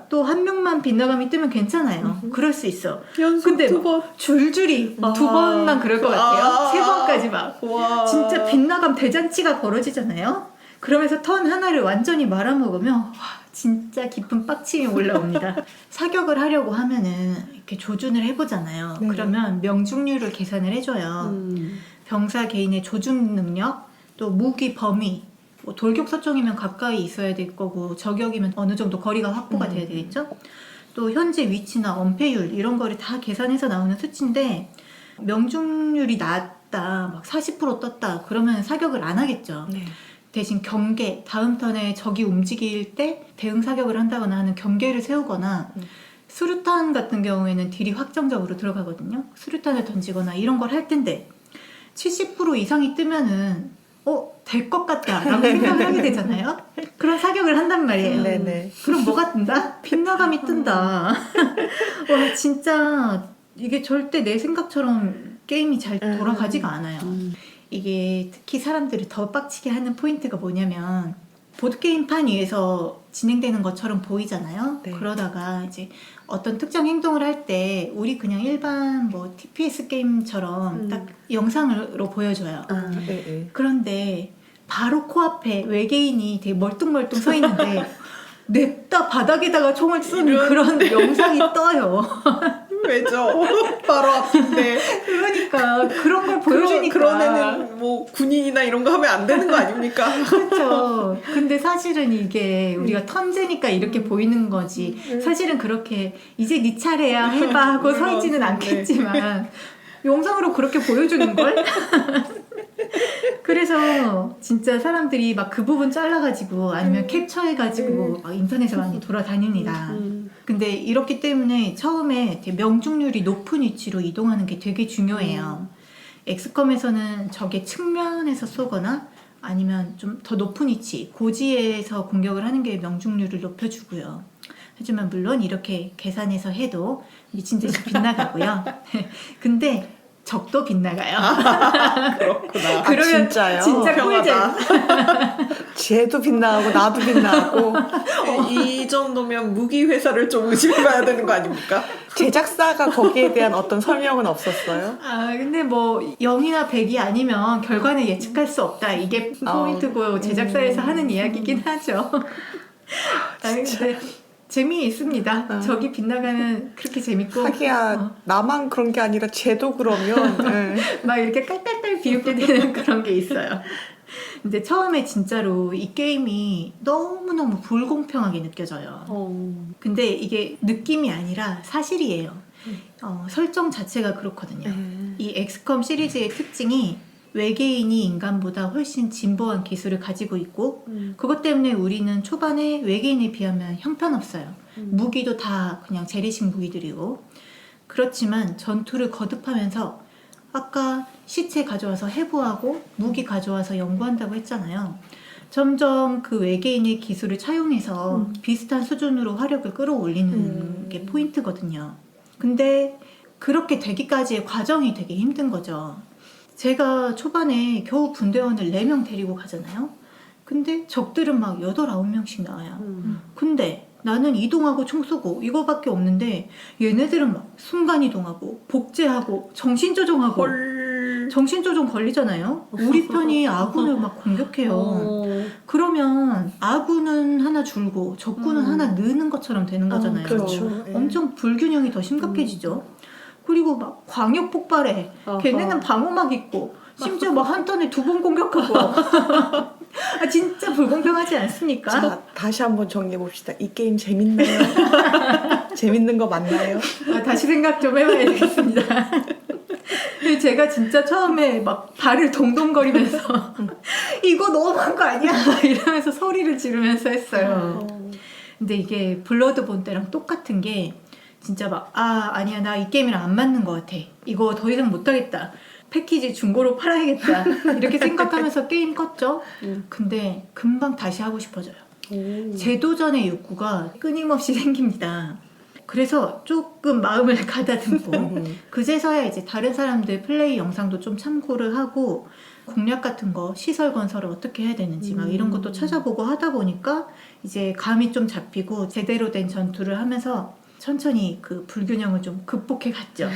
또 한 명만 빛나감이 뜨면 괜찮아요. 그럴 수 있어. 연속 근데 2번. 줄줄이 2번만 그럴 것 같아요. 3번까지 막 진짜 빛나감 대잔치가 벌어지잖아요. 그러면서 턴 하나를 완전히 말아먹으면 진짜 깊은 빡침이 올라옵니다. 사격을 하려고 하면은 이렇게 조준을 해보잖아요. 그러면 명중률을 계산을 해줘요. 병사 개인의 조준 능력, 또 무기 범위, 뭐 돌격 설정이면 가까이 있어야 될 거고 저격이면 어느 정도 거리가 확보가 돼야 되겠죠. 또 현재 위치나 엄폐율 이런 거를 다 계산해서 나오는 수치인데 명중률이 낮다, 막 40% 떴다 그러면 사격을 안 하겠죠. 대신 경계, 다음 턴에 적이 움직일 때 대응 사격을 한다거나 하는 경계를 세우거나 수류탄 같은 경우에는 딜이 확정적으로 들어가거든요. 수류탄을 던지거나 이런 걸 할 텐데 70% 이상이 뜨면은 될 것 같다 라고 생각을 하게 되잖아요. 그런 사격을 한단 말이에요. 그럼 뭐가 뜬다? 빛나감이 뜬다. 와 진짜 이게 절대 내 생각처럼 게임이 잘 돌아가지가 않아요. 이게 특히 사람들을 더 빡치게 하는 포인트가 뭐냐면 보드게임판 위에서 진행되는 것처럼 보이잖아요. 네. 그러다가 이제 어떤 특정 행동을 할 때 우리 그냥 일반 뭐 TPS 게임처럼 딱 영상으로 보여줘요. 아, 네. 그런데 바로 코앞에 외계인이 되게 멀뚱멀뚱 서 있는데 냅다 바닥에다가 총을 쏘는 그런 영상이 떠요. 왜죠? 바로 앞인데. 그러니까 그런 걸 보여주니까 그런 애는 뭐 군인이나 이런 거 하면 안 되는 거 아닙니까? 그렇죠. 근데 사실은 이게 우리가 턴제니까 이렇게 보이는 거지. 사실은 그렇게 이제 네 차례야 해봐 하고 서 있지는 않겠지만 영상으로 그렇게 보여주는 걸. 그래서 진짜 사람들이 막 그 부분 잘라가지고 아니면 캡처해가지고 막 인터넷에 많이 돌아다닙니다. 근데 이렇기 때문에 처음에 되게 명중률이 높은 위치로 이동하는 게 되게 중요해요. 엑스컴에서는 적의 측면에서 쏘거나 아니면 좀 더 높은 위치, 고지에서 공격을 하는 게 명중률을 높여주고요. 하지만 물론 이렇게 계산해서 해도 미친 듯이 빗나가고요. 근데 적도 빗나가요. 그렇구나. 그러면 진짜요? 진짜 꿀잼. 쟤도 빗나가고 나도 빗나가고 이 정도면 무기 회사를 좀 의심해봐야 되는 거 아닙니까? 제작사가 거기에 대한 어떤 설명은 없었어요? 아 근데 뭐 0이나 100이 아니면 결과는 예측할 수 없다. 이게 포인트고 제작사에서 하는 이야기긴 하죠. 아 근데 재미있습니다. 적이 빗나가면 그렇게 재밌고 하기야 나만 그런 게 아니라 쟤도 그러면 네. 막 이렇게 깔깔깔 비웃게 되는 그런 게 있어요. 근데 처음에 진짜로 이 게임이 너무너무 불공평하게 느껴져요. 근데 이게 느낌이 아니라 사실이에요. 설정 자체가 그렇거든요. 이 엑스컴 시리즈의 특징이 외계인이 인간보다 훨씬 진보한 기술을 가지고 있고 그것 때문에 우리는 초반에 외계인에 비하면 형편없어요. 무기도 다 그냥 재래식 무기들이고 그렇지만 전투를 거듭하면서 아까 시체 가져와서 해부하고 무기 가져와서 연구한다고 했잖아요. 점점 그 외계인의 기술을 차용해서 비슷한 수준으로 화력을 끌어올리는 게 포인트거든요. 근데 그렇게 되기까지의 과정이 되게 힘든 거죠. 제가 초반에 겨우 분대원을 4명 데리고 가잖아요. 근데 적들은 막 8, 9명씩 나와요. 근데 나는 이동하고 총 쏘고 이거밖에 없는데 얘네들은 막 순간이동하고 복제하고 정신조종하고 정신조종 걸리잖아요. 우리 편이 아군을 막 공격해요. 그러면 아군은 하나 줄고 적군은 하나 느는 것처럼 되는 거잖아요. 그렇죠. 엄청 불균형이 더 심각해지죠. 그리고 막 광역 폭발해. 걔네는 방어막 있고 심지어 막 한 턴에 2번 공격하고. 아, 진짜 불공평하지 않습니까? 자, 다시 한번 정리해 봅시다. 이 게임 재밌나요? 재밌는 거 맞나요? 아, 다시 생각 좀 해봐야 되겠습니다. 근데 제가 진짜 처음에 막 발을 동동거리면서 이거 너무한 거 아니야? 이러면서 소리를 지르면서 했어요. 근데 이게 블러드본 때랑 똑같은 게 진짜 막 아니야 나 이 게임이랑 안 맞는 것 같아. 이거 더 이상 못하겠다. 패키지 중고로 팔아야겠다. 이렇게 생각하면서 게임 껐죠. 근데 금방 다시 하고 싶어져요. 재도전의 욕구가 끊임없이 생깁니다. 그래서 조금 마음을 가다듬고 그제서야 이제 다른 사람들 플레이 영상도 좀 참고를 하고 공략 같은 거 시설 건설을 어떻게 해야 되는지 막 이런 것도 찾아보고 하다 보니까 이제 감이 좀 잡히고 제대로 된 전투를 하면서 천천히 그 불균형을 좀 극복해 갔죠.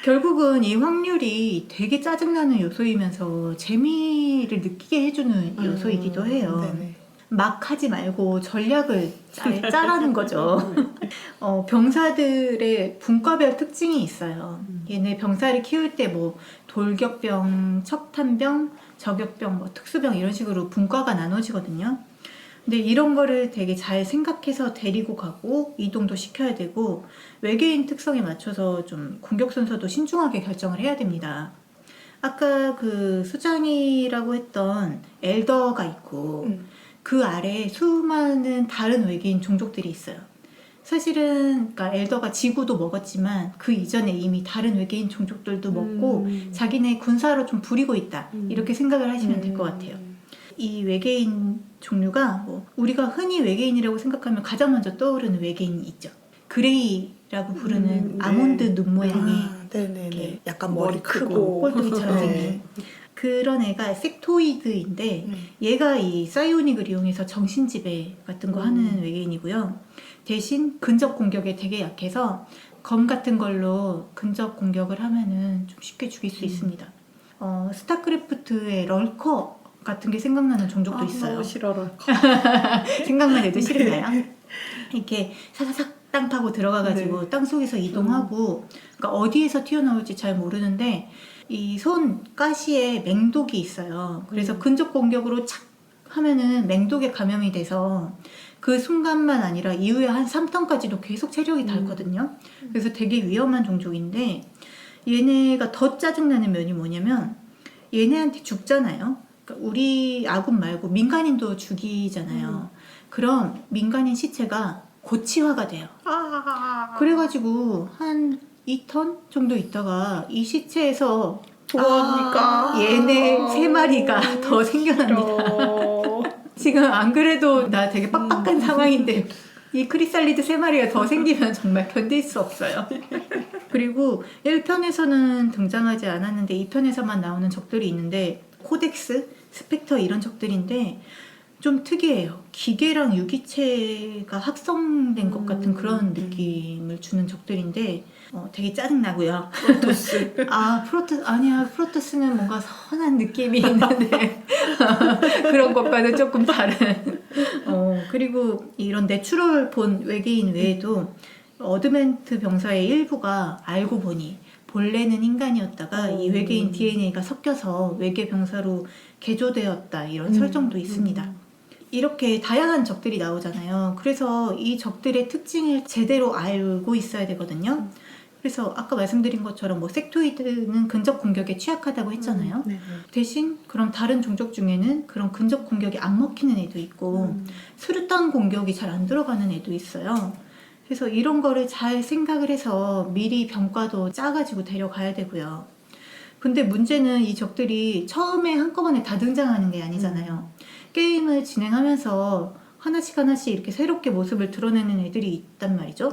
결국은 이 확률이 되게 짜증나는 요소이면서 재미를 느끼게 해주는 요소이기도 해요. 네네. 막 하지 말고 전략을 잘 짜라는 거죠. 병사들의 분과별 특징이 있어요. 얘네 병사를 키울 때 뭐 돌격병, 척탄병, 저격병, 뭐 특수병 이런 식으로 분과가 나눠지거든요. 근데 이런 거를 되게 잘 생각해서 데리고 가고 이동도 시켜야 되고 외계인 특성에 맞춰서 좀 공격 순서도 신중하게 결정을 해야 됩니다. 아까 그 수장이라고 했던 엘더가 있고 그 아래에 수많은 다른 외계인 종족들이 있어요. 사실은 그러니까 엘더가 지구도 먹었지만 그 이전에 이미 다른 외계인 종족들도 먹고 자기네 군사로 좀 부리고 있다. 이렇게 생각을 하시면 될 것 같아요. 이 외계인 종류가 뭐 우리가 흔히 외계인이라고 생각하면 가장 먼저 떠오르는 외계인이 있죠. 그레이라고 부르는 네. 아몬드 눈 모양의 네네네. 이렇게 약간 머리 머리 크고. 꼴뚜기처럼 네. 생긴 그런 애가 섹토이드인데 얘가 이 사이오닉을 이용해서 정신지배 같은 거 하는 외계인이고요. 대신 근접 공격에 되게 약해서 검 같은 걸로 근접 공격을 하면은 좀 쉽게 죽일 수 있습니다. 스타크래프트의 럴커 같은 게 생각나는 종족도 있어요. 너무 싫어라. 생각만 해도 싫은가요? 이렇게 사사삭 땅 파고 들어가가지고 네. 땅 속에서 이동하고 그러니까 어디에서 튀어나올지 잘 모르는데 이 손 가시에 맹독이 있어요. 그래서 근접 공격으로 착 하면은 맹독에 감염이 돼서 그 순간만 아니라 이후에 한 3턴까지도 계속 체력이 닳거든요. 그래서 되게 위험한 종족인데 얘네가 더 짜증나는 면이 뭐냐면 얘네한테 죽잖아요. 그러니까 우리 아군 말고 민간인도 죽이잖아요. 그럼 민간인 시체가 고치화가 돼요. 그래가지고 한 2턴 정도 있다가 이 시체에서 뭐합니까? 얘네 3마리가 더 생겨납니다. 지금 안 그래도 나 되게 빡빡한 상황인데 이 크리살리드 3마리가 더 생기면 정말 견딜 수 없어요. 그리고 1편에서는 등장하지 않았는데 2편에서만 나오는 적들이 있는데 코덱스, 스펙터 이런 적들인데 좀 특이해요. 기계랑 유기체가 합성된 것 같은 그런 느낌을 주는 적들인데 되게 짜증나고요. 프로토스. 아니야. 프로토스는 뭔가 선한 느낌이 있는데 그런 것과는 조금 다른. 그리고 이런 내추럴 본 외계인 외에도 어드멘트 병사의 일부가 알고 보니 본래는 인간이었다가 이 외계인 DNA가 섞여서 외계 병사로 개조되었다 이런 설정도 있습니다. 이렇게 다양한 적들이 나오잖아요. 그래서 이 적들의 특징을 제대로 알고 있어야 되거든요. 그래서 아까 말씀드린 것처럼 뭐 섹토이드는 근접 공격에 취약하다고 했잖아요. 대신 그럼 다른 종족 중에는 그런 근접 공격이 안 먹히는 애도 있고 수류탄 공격이 잘 안 들어가는 애도 있어요. 그래서 이런 거를 잘 생각을 해서 미리 병과도 짜가지고 데려가야 되고요. 근데 문제는 이 적들이 처음에 한꺼번에 다 등장하는 게 아니잖아요. 게임을 진행하면서 하나씩 이렇게 새롭게 모습을 드러내는 애들이 있단 말이죠.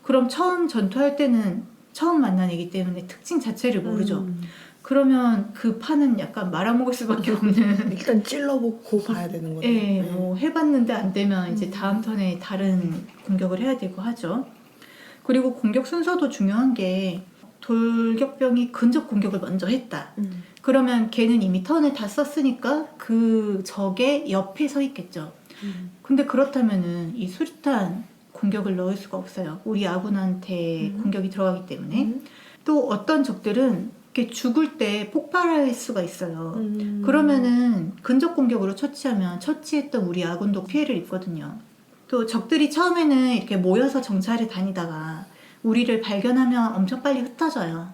그럼 처음 전투할 때는 처음 만난 애기 때문에 특징 자체를 모르죠. 그러면 그 판은 약간 말아먹을 수밖에 없는. 일단 찔러보고 봐야 되는 거죠. 예, 뭐 해봤는데 안 되면 이제 다음 턴에 다른 공격을 해야 되고 하죠. 그리고 공격 순서도 중요한 게 돌격병이 근접 공격을 먼저 했다. 그러면 걔는 이미 턴을 다 썼으니까 그 적의 옆에 서 있겠죠. 근데 그렇다면은 이 수류탄 공격을 넣을 수가 없어요. 우리 아군한테 공격이 들어가기 때문에. 또 어떤 적들은 이렇게 죽을 때 폭발할 수가 있어요. 그러면은 근접 공격으로 처치하면 처치했던 우리 아군도 피해를 입거든요. 또 적들이 처음에는 이렇게 모여서 정찰을 다니다가 우리를 발견하면 엄청 빨리 흩어져요.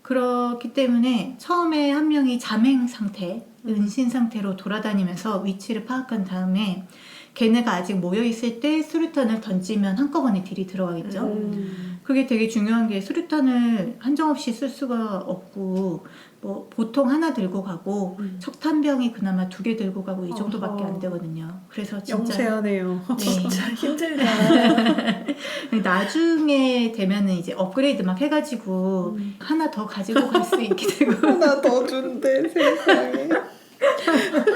그렇기 때문에 처음에 한 명이 잠행 상태, 은신 상태로 돌아다니면서 위치를 파악한 다음에 걔네가 아직 모여있을 때 수류탄을 던지면 한꺼번에 딜이 들어가겠죠. 그게 되게 중요한 게 수류탄을 한정없이 쓸 수가 없고 뭐 보통 하나 들고 가고 척탄병이 그나마 2개 들고 가고 이 정도밖에 안 되거든요. 그래서 진짜 영세하네요. 네. 진짜 힘들다. 나중에 되면은 이제 업그레이드 막 해가지고 하나 더 가지고 갈 수 있게 되고 하나 더 준대 세상에.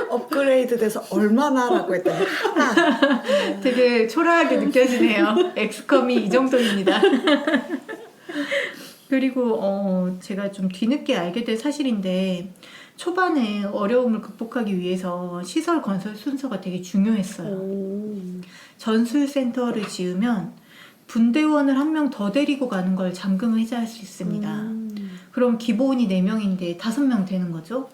업그레이드 돼서 얼마나라고 했더니 하나. 되게 초라하게 느껴지네요. 엑스컴이 이 정도입니다. 그리고 제가 좀 뒤늦게 알게 된 사실인데 초반에 어려움을 극복하기 위해서 시설 건설 순서가 되게 중요했어요. 전술센터를 지으면 분대원을 한 명 더 데리고 가는 걸 잠금 해제할 수 있습니다. 그럼 기본이 4명인데 5명 되는 거죠.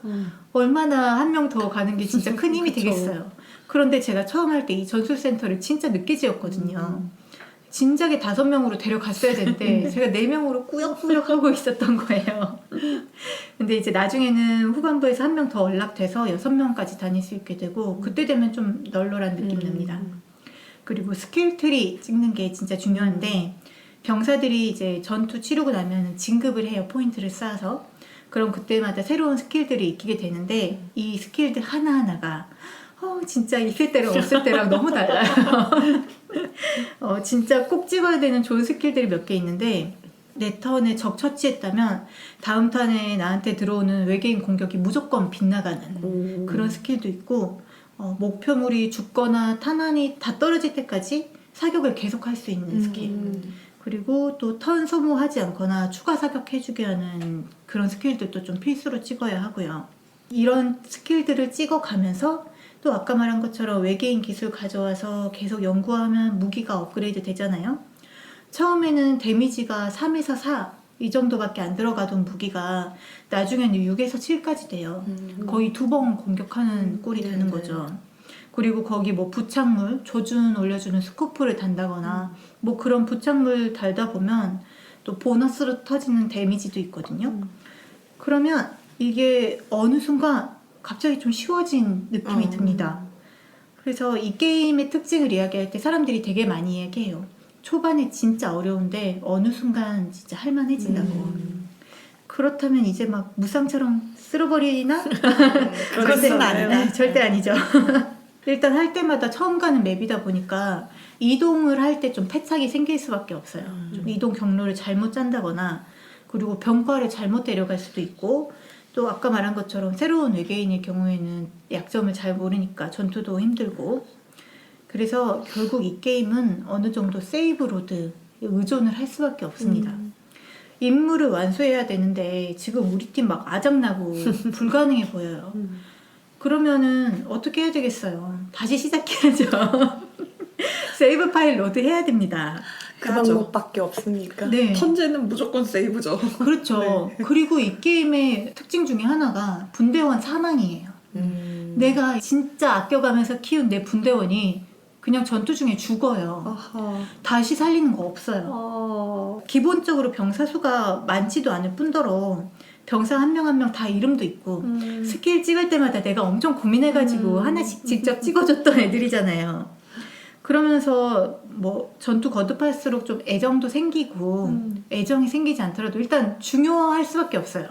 얼마나 한 명 더 가는 게 진짜 큰 힘이 그쵸. 되겠어요. 그런데 제가 처음 할 때 이 전술센터를 진짜 늦게 지었거든요. 진작에 5명으로 데려갔어야 되는데 제가 4명으로 꾸역꾸역 하고 있었던 거예요. 근데 이제 나중에는 후반부에서 한 명 더 연락돼서 6명까지 다닐 수 있게 되고 그때 되면 좀 널널한 느낌 납니다. 그리고 스킬 트리 찍는 게 진짜 중요한데 병사들이 이제 전투 치르고 나면 진급을 해요. 포인트를 쌓아서. 그럼 그때마다 새로운 스킬들이 익히게 되는데 이 스킬들 하나하나가 진짜 있을 때랑 없을 때랑 너무 달라요. 진짜 꼭 찍어야 되는 좋은 스킬들이 몇 개 있는데 내 턴에 적 처치했다면 다음 턴에 나한테 들어오는 외계인 공격이 무조건 빗나가는 그런 스킬도 있고 목표물이 죽거나 탄환이 다 떨어질 때까지 사격을 계속할 수 있는 스킬 그리고 또 턴 소모하지 않거나 추가 사격해주게 하는 그런 스킬들도 좀 필수로 찍어야 하고요. 이런 스킬들을 찍어가면서 또 아까 말한 것처럼 외계인 기술 가져와서 계속 연구하면 무기가 업그레이드 되잖아요. 처음에는 데미지가 3에서 4 이 정도밖에 안 들어가던 무기가 나중에는 6에서 7까지 돼요. 거의 2번 공격하는 꼴이 되는 거죠. 그리고 거기 뭐 부착물, 조준 올려주는 스코프를 단다거나 뭐 그런 부착물 달다 보면 또 보너스로 터지는 데미지도 있거든요. 그러면 이게 어느 순간 갑자기 좀 쉬워진 느낌이 듭니다. 그래서 이 게임의 특징을 이야기할 때 사람들이 되게 많이 얘기해요. 초반에 진짜 어려운데 어느 순간 진짜 할만해진다고. 그렇다면 이제 막 무쌍처럼 쓸어버리나? 그렇진 않아요. 네, 절대 아니죠. 일단 할 때마다 처음 가는 맵이다 보니까 이동을 할 때 좀 패착이 생길 수밖에 없어요. 좀 이동 경로를 잘못 짠다거나 그리고 병과를 잘못 데려갈 수도 있고 또 아까 말한 것처럼 새로운 외계인의 경우에는 약점을 잘 모르니까 전투도 힘들고 그래서 결국 이 게임은 어느 정도 세이브 로드에 의존을 할 수밖에 없습니다. 임무를 완수해야 되는데 지금 우리 팀 막 아작나고 불가능해 보여요. 그러면은 어떻게 해야 되겠어요? 다시 시작해야죠. 세이브 파일 로드 해야 됩니다. 그 해야죠. 방법밖에 없으니까. 네. 턴제는 무조건 세이브죠. 그렇죠. 그리고 이 게임의 특징 중에 하나가 분대원 사망이에요. 내가 진짜 아껴가면서 키운 내 분대원이 그냥 전투 중에 죽어요. 아하. 다시 살리는 거 없어요. 기본적으로 병사 수가 많지도 않을 뿐더러 병사 한 명 한 명 다 이름도 있고 스킬 찍을 때마다 내가 엄청 고민해가지고 하나씩 직접 찍어줬던 애들이잖아요. 그러면서 뭐 전투 거듭할수록 좀 애정도 생기고 애정이 생기지 않더라도 일단 중요할 수밖에 없어요.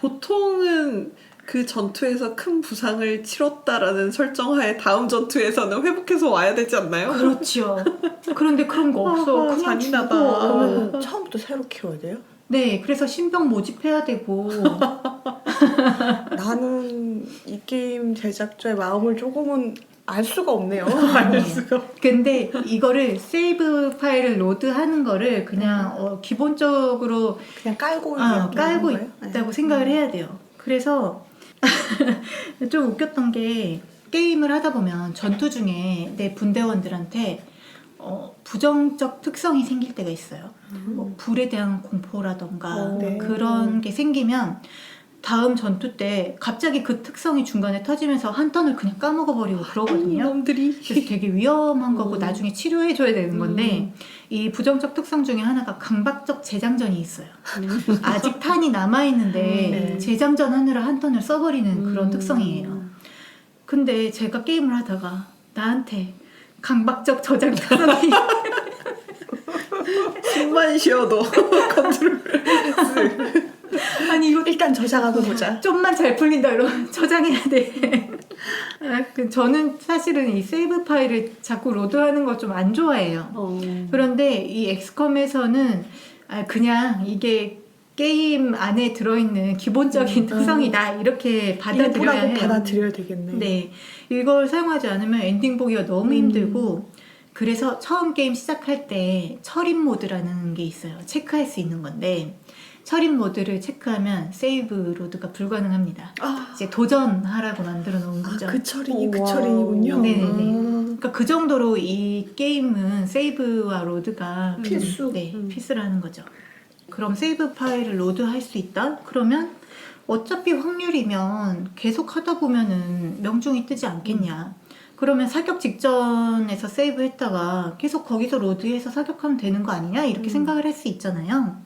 보통은 그 전투에서 큰 부상을 치렀다라는 설정하에 다음 전투에서는 회복해서 와야 되지 않나요? 그렇죠. 그런데 그런 거 없어. 아하, 그냥 잔인하다. 죽어. 그러면 처음부터 새로 키워야 돼요? 네, 그래서 신병 모집해야 되고 나는 이 게임 제작자의 마음을 조금은 알 수가 없네요. 아니에요. 근데 이거를 세이브 파일을 로드하는 거를 그냥 어, 기본적으로 그냥 깔고 깔고 거예요? 있다고 생각을 해야 돼요. 그래서 좀 웃겼던 게 게임을 하다 보면 전투 중에 내 분대원들한테 부정적 특성이 생길 때가 있어요. 뭐 불에 대한 공포라던가 네. 그런 게 생기면 다음 전투 때 갑자기 그 특성이 중간에 터지면서 한 턴을 그냥 까먹어버리고 그러거든요. 놈들이. 그래서 되게 위험한 거고 나중에 치료해줘야 되는 건데 이 부정적 특성 중에 하나가 강박적 재장전이 있어요. 아직 탄이 남아있는데 네. 재장전 하느라 한 턴을 써버리는 그런 특성이에요. 근데 제가 게임을 하다가 나한테 강박적 저장 특성이 숨만 쉬어도 컨트롤. 아니 이거 일단 저장하고 보자. 좀만 잘 풀린다 이러면 저장해야 돼. 저는 사실은 이 세이브 파일을 자꾸 로드하는 걸 좀 안 좋아해요. 그런데 이 엑스컴에서는 그냥 이게 게임 안에 들어있는 기본적인 특성이다 이렇게 받아들여야 해요. 받아들여야 되겠네. 네, 이걸 사용하지 않으면 엔딩 보기가 너무 힘들고 그래서 처음 게임 시작할 때 철인 모드라는 게 있어요. 체크할 수 있는 건데 철인 모드를 체크하면 세이브 로드가 불가능합니다. 이제 도전하라고 만들어 놓은 거죠. 그 철인이 그 오, 철인이군요. 와우. 네네네. 그러니까 그 정도로 이 게임은 세이브와 로드가 필수. 네, 필수라는 거죠. 그럼 세이브 파일을 로드할 수 있다? 그러면 어차피 확률이면 계속 하다 보면은 명중이 뜨지 않겠냐. 그러면 사격 직전에서 세이브 했다가 계속 거기서 로드해서 사격하면 되는 거 아니냐? 이렇게 생각을 할 수 있잖아요.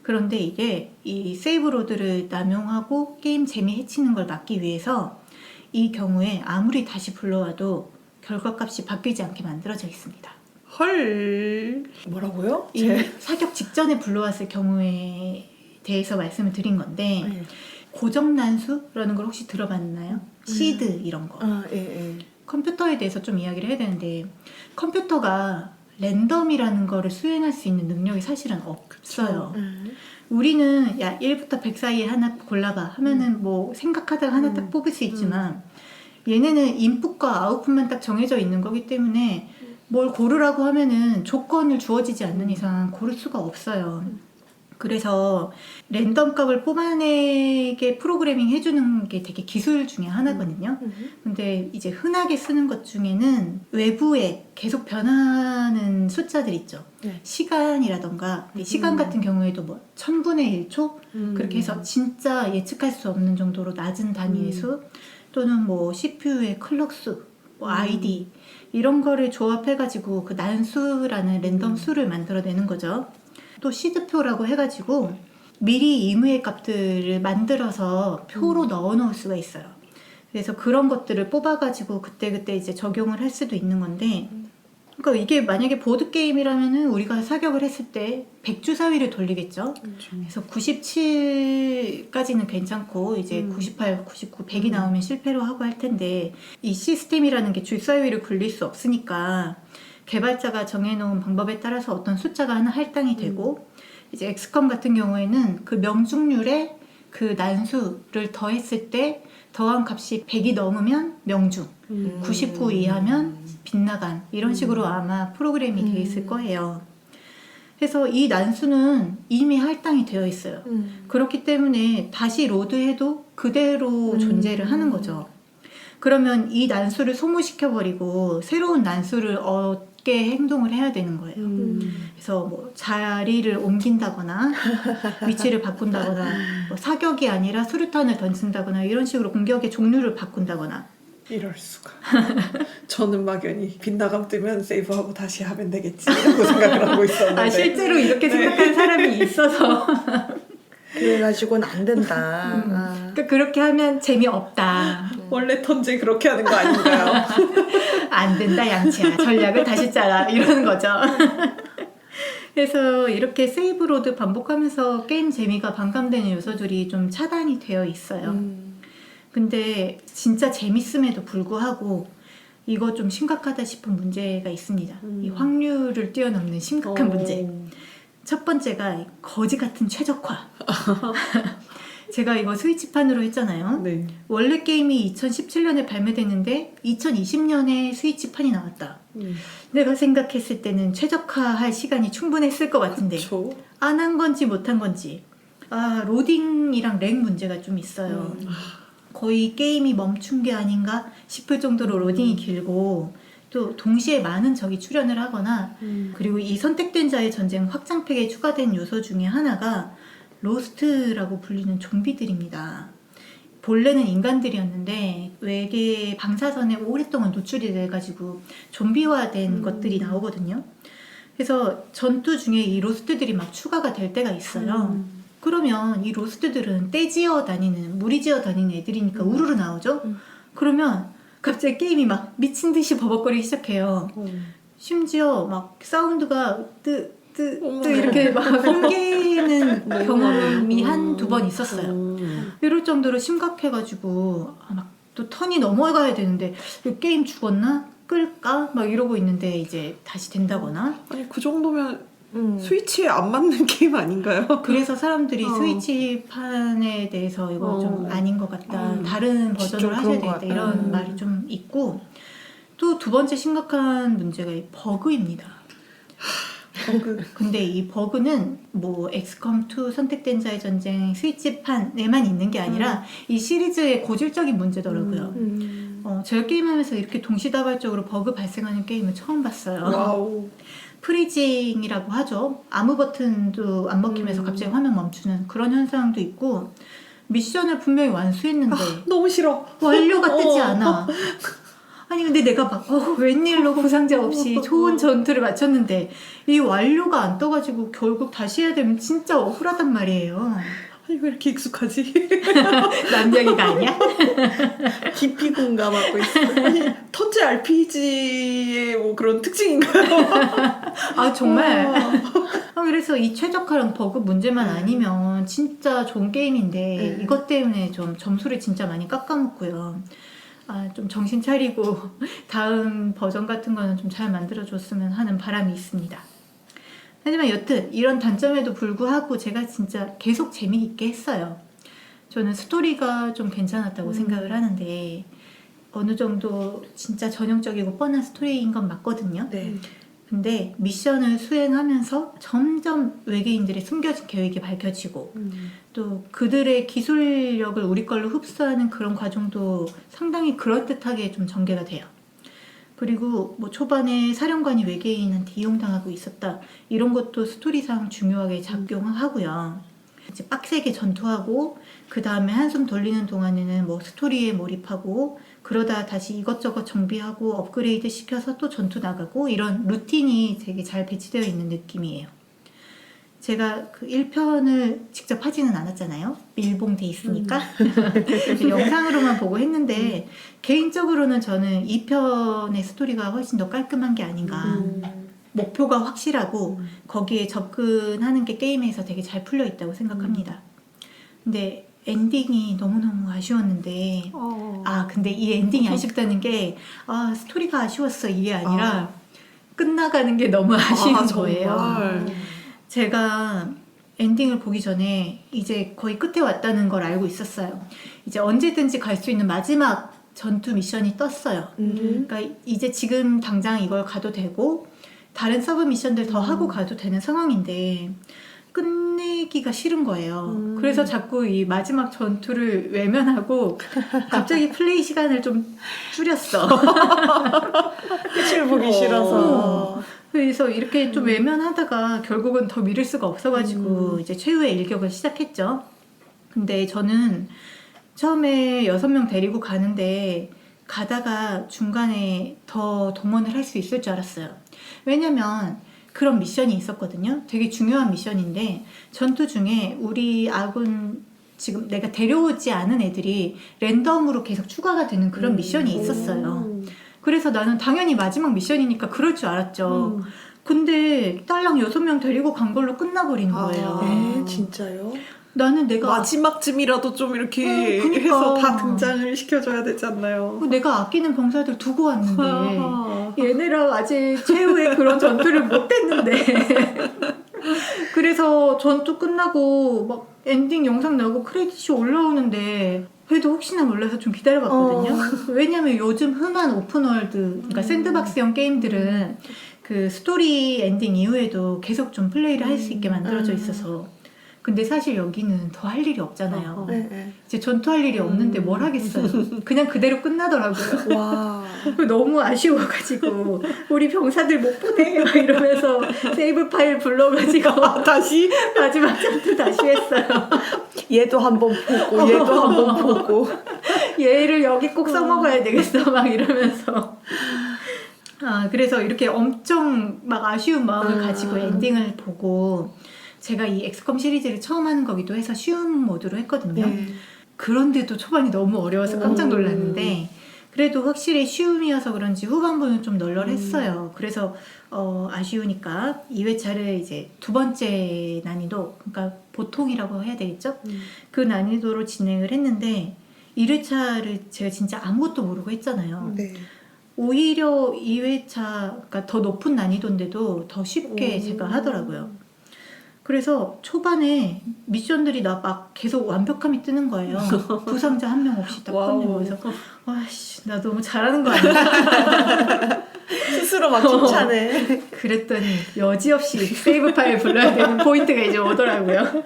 그런데 이게 이 세이브 로드를 남용하고 게임 재미 해치는 걸 막기 위해서 이 경우에 아무리 다시 불러와도 결과값이 바뀌지 않게 만들어져 있습니다. 헐. 뭐라고요? 이 사격 직전에 불러왔을 경우에 대해서 말씀을 드린 건데 네. 고정난수라는 걸 혹시 들어봤나요? 시드 이런 거. 예, 예. 컴퓨터에 대해서 좀 이야기를 해야 되는데 컴퓨터가 랜덤이라는 거를 수행할 수 있는 능력이 사실은 없어요. 우리는 야 1부터 100 사이에 하나 골라봐 하면은 뭐 생각하다가 하나 딱 뽑을 수 있지만 얘네는 인풋과 아웃풋만 딱 정해져 있는 거기 때문에 뭘 고르라고 하면은 조건을 주어지지 않는 이상 고를 수가 없어요. 그래서 랜덤 값을 뽑아내게 프로그래밍 해주는 게 되게 기술 중에 하나거든요. 근데 이제 흔하게 쓰는 것 중에는 외부에 계속 변하는 숫자들 있죠. 네. 시간이라던가 시간 같은 경우에도 뭐 1000분의 1초 그렇게 해서 진짜 예측할 수 없는 정도로 낮은 단위의 수 또는 뭐 CPU의 클럭 수, 뭐 ID 이런 거를 조합해가지고 그 난수라는 랜덤 수를 만들어내는 거죠. 또 시드표라고 해가지고 미리 임의의 값들을 만들어서 표로 넣어놓을 수가 있어요. 그래서 그런 것들을 뽑아가지고 그때그때 이제 적용을 할 수도 있는 건데, 그러니까 이게 만약에 보드 게임이라면은 우리가 사격을 했을 때 100주사위를 돌리겠죠. 그래서 97까지는 괜찮고 이제 98, 99, 100이 나오면 실패로 하고 할 텐데 이 시스템이라는 게 주사위를 굴릴 수 없으니까. 개발자가 정해놓은 방법에 따라서 어떤 숫자가 하나 할당이 되고 이제 엑스컴 같은 경우에는 그 명중률에 그 난수를 더했을 때 더한 값이 100이 넘으면 명중, 99 이하면 빗나간 이런 식으로 아마 프로그램이 되어 있을 거예요. 그래서 이 난수는 이미 할당이 되어 있어요. 그렇기 때문에 다시 로드해도 그대로 존재를 하는 거죠. 그러면 이 난수를 소모시켜버리고 새로운 난수를 얻게 행동을 해야 되는 거예요. 그래서 뭐 자리를 옮긴다거나 위치를 바꾼다거나 뭐 사격이 아니라 수류탄을 던진다거나 이런 식으로 공격의 종류를 바꾼다거나 이럴 수가. 저는 막연히 빗나감 뜨면 세이브하고 다시 하면 되겠지 라고 생각을 하고 있었는데. 아 실제로 이렇게 생각하는 사람이 있어서 그래가지고는 안 된다. 그러니까 그렇게 하면 재미없다. 원래 턴제 그렇게 하는 거 아닌가요? 안 된다 양치야. 전략을 다시 짜라. 이러는 거죠. 그래서 이렇게 세이브 로드 반복하면서 게임 재미가 반감되는 요소들이 좀 차단이 되어 있어요. 근데 진짜 재밌음에도 불구하고 이거 좀 심각하다 싶은 문제가 있습니다. 이 확률을 뛰어넘는 심각한 문제. 첫 번째가 거지 같은 최적화. 제가 이거 스위치판으로 했잖아요. 네. 원래 게임이 2017년에 발매됐는데 2020년에 스위치판이 나왔다. 내가 생각했을 때는 최적화할 시간이 충분했을 것 같은데 그쵸? 안 한 건지 못한 건지. 아 로딩이랑 렉 문제가 좀 있어요. 거의 게임이 멈춘 게 아닌가 싶을 정도로 로딩이 길고 또 동시에 많은 적이 출현을 하거나 그리고 이 선택된 자의 전쟁 확장팩에 추가된 요소 중에 하나가 로스트라고 불리는 좀비들입니다. 본래는 인간들이었는데 외계 방사선에 오랫동안 노출이 돼가지고 좀비화된 것들이 나오거든요. 그래서 전투 중에 이 로스트들이 막 추가가 될 때가 있어요. 그러면 이 로스트들은 떼지어 다니는 무리지어 다니는 애들이니까 우르르 나오죠. 그러면 갑자기 게임이 막 미친 듯이 버벅거리기 시작해요. 심지어 막 사운드가 뜨 이렇게 막 옮기는 경험이 한두 번 있었어요. 이럴 정도로 심각해가지고 막 또 턴이 넘어가야 되는데 이 게임 죽었나? 끌까? 막 이러고 있는데 이제 다시 된다거나. 아니 그 정도면 스위치에 안 맞는 게임 아닌가요? 그래서 사람들이 스위치판에 대해서 이거 좀 아닌 것 같다. 다른 버전으로 하셔야 되겠다. 이런 말이 좀 있고 또 두 번째 심각한 문제가 이 버그입니다. 근데 이 버그는 뭐 엑스컴2 선택된 자의 전쟁 스위치판에만 있는 게 아니라 이 시리즈의 고질적인 문제더라고요. 제가 게임하면서 이렇게 동시다발적으로 버그 발생하는 게임을 처음 봤어요. 와우. 프리징이라고 하죠. 아무 버튼도 안 먹히면서 갑자기 화면 멈추는 그런 현상도 있고 미션을 분명히 완수했는데 너무 싫어. 완료가 뜨지 않아. 아니 근데 내가 막 웬일로 부상자 없이 좋은 전투를 마쳤는데 이 완료가 안 떠가지고 결국 다시 해야 되면 진짜 억울하단 말이에요. 아니 왜 이렇게 익숙하지? 남자기가 아니야? 깊이 공감하고 있어. 아니 턴제 RPG의 뭐 그런 특징인가요? 아 정말. 그래서 이 최적화랑 버그 문제만 아니면 진짜 좋은 게임인데 이것 때문에 좀 점수를 진짜 많이 깎아먹고요. 좀 정신 차리고 다음 버전 같은 거는 좀 잘 만들어줬으면 하는 바람이 있습니다. 하지만 여튼 이런 단점에도 불구하고 제가 진짜 계속 재미있게 했어요. 저는 스토리가 좀 괜찮았다고 생각을 하는데 어느 정도 진짜 전형적이고 뻔한 스토리인 건 맞거든요. 네. 근데 미션을 수행하면서 점점 외계인들의 숨겨진 계획이 밝혀지고 또 그들의 기술력을 우리 걸로 흡수하는 그런 과정도 상당히 그럴듯하게 좀 전개가 돼요. 그리고 뭐 초반에 사령관이 외계인한테 이용당하고 있었다 이런 것도 스토리상 중요하게 작용하고요. 이제 빡세게 전투하고 그 다음에 한숨 돌리는 동안에는 뭐 스토리에 몰입하고 그러다 다시 이것저것 정비하고 업그레이드 시켜서 또 전투 나가고 이런 루틴이 되게 잘 배치되어 있는 느낌이에요. 제가 그 1편을 직접 하지는 않았잖아요. 밀봉돼 있으니까. 영상으로만 보고 했는데 개인적으로는 저는 2편의 스토리가 훨씬 더 깔끔한 게 아닌가. 목표가 확실하고 거기에 접근하는 게 게임에서 되게 잘 풀려 있다고 생각합니다. 근데 엔딩이 너무너무 아쉬웠는데 근데 이 엔딩이 아쉽다는 게 스토리가 아쉬웠어 이게 아니라 끝나가는 게 너무 아쉬운 거예요. 제가 엔딩을 보기 전에 이제 거의 끝에 왔다는 걸 알고 있었어요. 이제 언제든지 갈 수 있는 마지막 전투 미션이 떴어요. 그러니까 이제 지금 당장 이걸 가도 되고 다른 서브 미션들 더 하고 가도 되는 상황인데 끝내기가 싫은 거예요. 그래서 자꾸 이 마지막 전투를 외면하고 갑자기 플레이 시간을 좀 줄였어. 끝을 보기 싫어서. 그래서 이렇게 좀 외면하다가 결국은 더 미룰 수가 없어가지고 이제 최후의 일격을 시작했죠. 근데 저는 처음에 6명 데리고 가는데 가다가 중간에 더 동원을 할 수 있을 줄 알았어요. 왜냐면 그런 미션이 있었거든요. 되게 중요한 미션인데 전투 중에 우리 아군 지금 내가 데려오지 않은 애들이 랜덤으로 계속 추가가 되는 그런 미션이 있었어요. 그래서 나는 당연히 마지막 미션이니까 그럴 줄 알았죠. 근데 딸랑 6명 데리고 간 걸로 끝나버리는 거예요. 진짜요? 나는 내가 마지막쯤이라도 좀 이렇게 그러니까. 해서 다 등장을 시켜줘야 되지 않나요? 내가 아끼는 병사들 두고 왔는데 얘네랑 아직 최후의 그런 전투를 못 했는데 그래서 전투 끝나고 막 엔딩 영상 나오고 크레딧이 올라오는데 그래도 혹시나 몰라서 좀 기다려봤거든요. 왜냐면 요즘 흔한 오픈월드, 그러니까 샌드박스형 게임들은 그 스토리 엔딩 이후에도 계속 좀 플레이를 할 수 있게 만들어져 있어서. 근데 사실 여기는 더 할 일이 없잖아요. 이제 전투할 일이 없는데 뭘 하겠어요. 그냥 그대로 끝나더라고요. 와. 너무 아쉬워가지고 우리 병사들 못 보내 막 이러면서 세이브 파일 불러가지고 다시 마지막 전투 다시 했어요. 얘도 한번 보고 얘도 한번 보고. 얘를 여기 꼭 써먹어야 되겠어 막 이러면서 그래서 이렇게 엄청 막 아쉬운 마음을 가지고 엔딩을 보고 제가 이 엑스컴 시리즈를 처음 하는 거기도 해서 쉬운 모드로 했거든요. 그런데도 초반이 너무 어려워서 깜짝 놀랐는데 그래도 확실히 쉬움이어서 그런지 후반부는 좀 널널했어요. 그래서 아쉬우니까 2회차를 이제 두 번째 난이도, 그러니까 보통이라고 해야 되겠죠? 그 난이도로 진행을 했는데 1회차를 제가 진짜 아무것도 모르고 했잖아요. 오히려 2회차, 그러니까 더 높은 난이도인데도 더 쉽게 제가 하더라고요. 그래서 초반에 미션들이 나 막 계속 완벽함이 뜨는 거예요. 부상자 한 명 없이 딱 끝내고. 그래서 와씨 나 너무 잘하는 거 아니야? 스스로 막 칭찬해. 그랬더니 여지없이 세이브 파일 불러야 되는 포인트가 이제 오더라고요.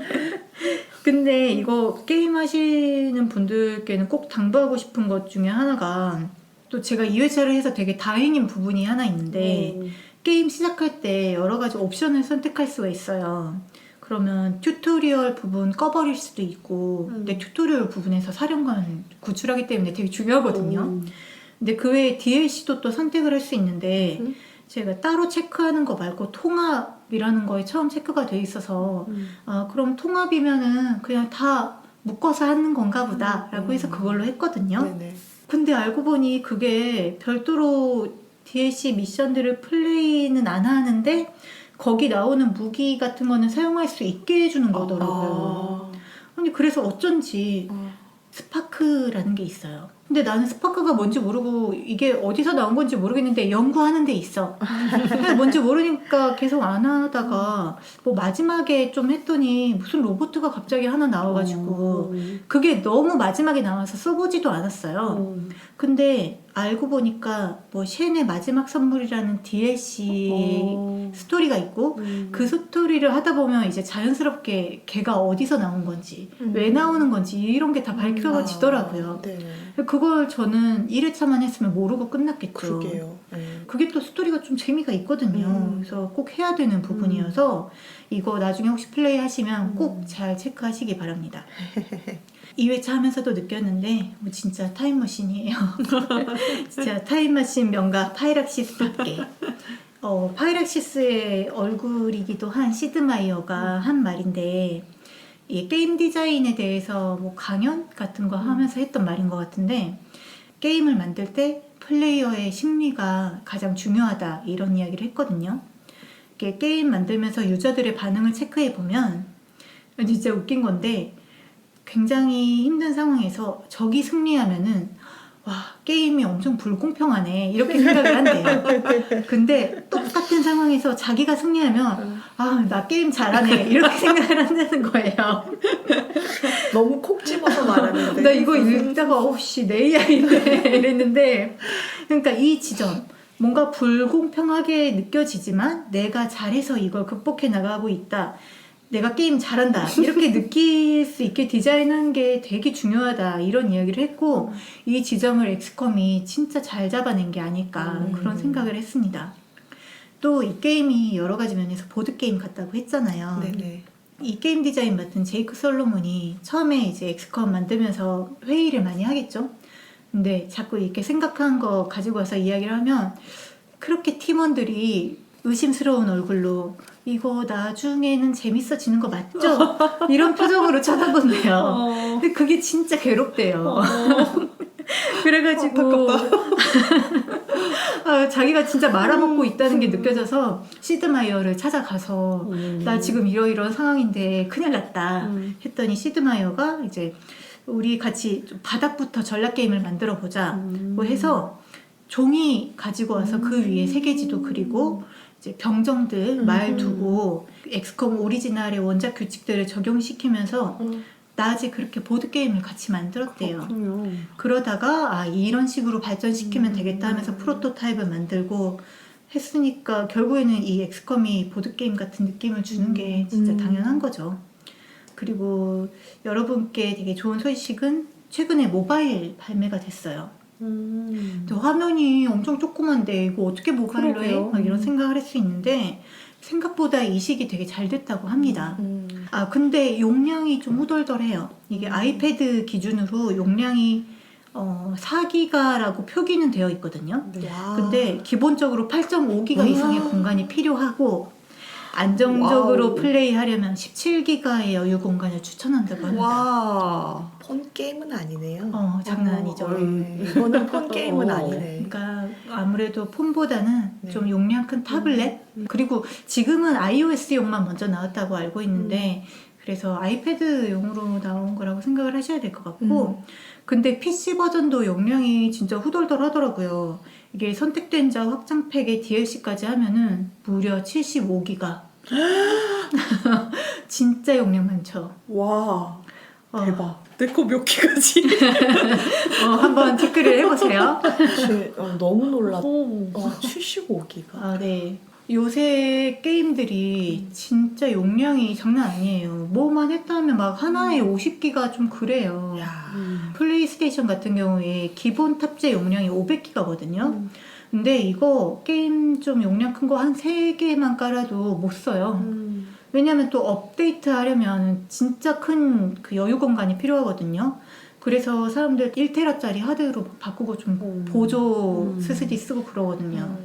근데 이거 게임 하시는 분들께는 꼭 당부하고 싶은 것 중에 하나가 또 제가 2회차를 해서 되게 다행인 부분이 하나 있는데 게임 시작할 때 여러 가지 옵션을 선택할 수가 있어요. 그러면 튜토리얼 부분 꺼버릴 수도 있고 근데 튜토리얼 부분에서 사령관 구출하기 때문에 되게 중요하거든요. 근데 그 외에 DLC도 또 선택을 할 수 있는데 제가 따로 체크하는 거 말고 통합이라는 거에 처음 체크가 돼 있어서 그럼 통합이면은 그냥 다 묶어서 하는 건가 보다 라고 해서 그걸로 했거든요. 근데 알고 보니 그게 별도로 DLC 미션들을 플레이는 안 하는데 거기 나오는 무기 같은 거는 사용할 수 있게 해주는 거더라고요. 아니 그래서 어쩐지 스파크라는 게 있어요. 근데 나는 스파크가 뭔지 모르고 이게 어디서 나온 건지 모르겠는데 연구하는 데 있어. 근데 뭔지 모르니까 계속 안 하다가 뭐 마지막에 좀 했더니 무슨 로봇가 갑자기 하나 나와가지고 그게 너무 마지막에 나와서 써보지도 않았어요. 근데 알고 보니까 뭐 쉔의 마지막 선물이라는 DLC 스토리가 있고 그 스토리를 하다 보면 이제 자연스럽게 걔가 어디서 나온 건지 왜 나오는 건지 이런 게 다 밝혀지더라고요. 네. 그걸 저는 1회차만 했으면 모르고 끝났겠죠. 그러게요. 네. 그게 또 스토리가 좀 재미가 있거든요. 그래서 꼭 해야 되는 부분이어서 이거 나중에 혹시 플레이 하시면 꼭 잘 체크하시기 바랍니다. 2회차 하면서도 느꼈는데 뭐 진짜 타임머신이에요. 진짜 타임머신 명가 파이락시스답게 파이락시스의 얼굴이기도 한 시드마이어가 한 말인데 이 게임 디자인에 대해서 뭐 강연 같은 거 하면서 했던 말인 것 같은데 게임을 만들 때 플레이어의 심리가 가장 중요하다 이런 이야기를 했거든요. 이게 게임 만들면서 유저들의 반응을 체크해 보면 진짜 웃긴 건데 굉장히 힘든 상황에서 적이 승리하면은 와 게임이 엄청 불공평하네 이렇게 생각을 한대요. 근데 똑같은 상황에서 자기가 승리하면 아 나 게임 잘하네 이렇게 생각을 한다는 거예요. 너무 콕 집어서 말하는데. 나 이거 읽다가 오씨 내 이야기인데 이랬는데 그러니까 이 지점 뭔가 불공평하게 느껴지지만 내가 잘해서 이걸 극복해 나가고 있다. 내가 게임 잘한다 이렇게 느낄 수 있게 디자인한 게 되게 중요하다 이런 이야기를 했고 이 지점을 엑스컴이 진짜 잘 잡아낸 게 아닐까 그런 생각을 했습니다. 또 이 게임이 여러 가지 면에서 보드게임 같다고 했잖아요. 네네. 이 게임 디자인 맡은 제이크 솔로몬이 처음에 이제 엑스컴 만들면서 회의를 많이 하겠죠. 근데 자꾸 이렇게 생각한 거 가지고 와서 이야기를 하면 그렇게 팀원들이 의심스러운 얼굴로 이거 나중에는 재밌어지는 거 맞죠? 이런 표정으로 쳐다본대요. 근데 그게 진짜 괴롭대요. 그래가지고 자기가 진짜 말아먹고 있다는 게 느껴져서 시드마이어를 찾아가서 나 지금 이러이러한 상황인데 큰일 났다 했더니 시드마이어가 이제 우리 같이 좀 바닥부터 전략 게임을 만들어 보자 뭐 해서 종이 가지고 와서 그 위에 세계지도 그리고 이제 병정들 말 두고 엑스컴 오리지널의 원작 규칙들을 적용시키면서 낮에 그렇게 보드게임을 같이 만들었대요. 그렇군요. 그러다가 이런 식으로 발전시키면 되겠다 하면서 프로토타입을 만들고 했으니까 결국에는 이 엑스컴이 보드게임 같은 느낌을 주는 게 진짜 당연한 거죠. 그리고 여러분께 되게 좋은 소식은 최근에 모바일 발매가 됐어요. 또 화면이 엄청 조그만데 이거 어떻게 모바일로 해? 그러게요. 막 이런 생각을 할 수 있는데 생각보다 이식이 되게 잘 됐다고 합니다. 근데 용량이 좀 후덜덜해요. 이게 아이패드 기준으로 용량이 4기가라고 표기는 되어 있거든요. 와. 근데 기본적으로 8.5기가 이상의 공간이 필요하고 안정적으로 와우. 플레이하려면 17기가의 여유 공간을 추천한다고 합니다. 와. 폰 게임은 아니네요. 장난 아니죠. 네, 이거는 폰 게임은 어. 아니네. 그러니까 아무래도 폰보다는 네. 좀 용량 큰 타블렛 그리고 지금은 iOS용만 먼저 나왔다고 알고 있는데 그래서 아이패드용으로 나온 거라고 생각을 하셔야 될 것 같고 근데 PC 버전도 용량이 진짜 후덜덜 하더라고요. 이게 선택된 자 확장팩에 DLC까지 하면은 무려 75기가 진짜 용량 많죠. 와. 대박. 내 거 몇 기가지? 한번 체크를 해보세요. 너무 놀랐다. 오. 75기가. 네. 요새 게임들이 진짜 용량이 장난 아니에요. 뭐만 했다 하면 막 하나에 50기가 좀 그래요. 야. 플레이스테이션 같은 경우에 기본 탑재 용량이 500기가거든요. 근데 이거 게임 좀 용량 큰 거 한 3개만 깔아도 못 써요. 왜냐면 또 업데이트 하려면 진짜 큰 그 여유 공간이 필요하거든요. 그래서 사람들 1테라짜리 하드로 바꾸고 좀 보조 SSD 쓰고 그러거든요.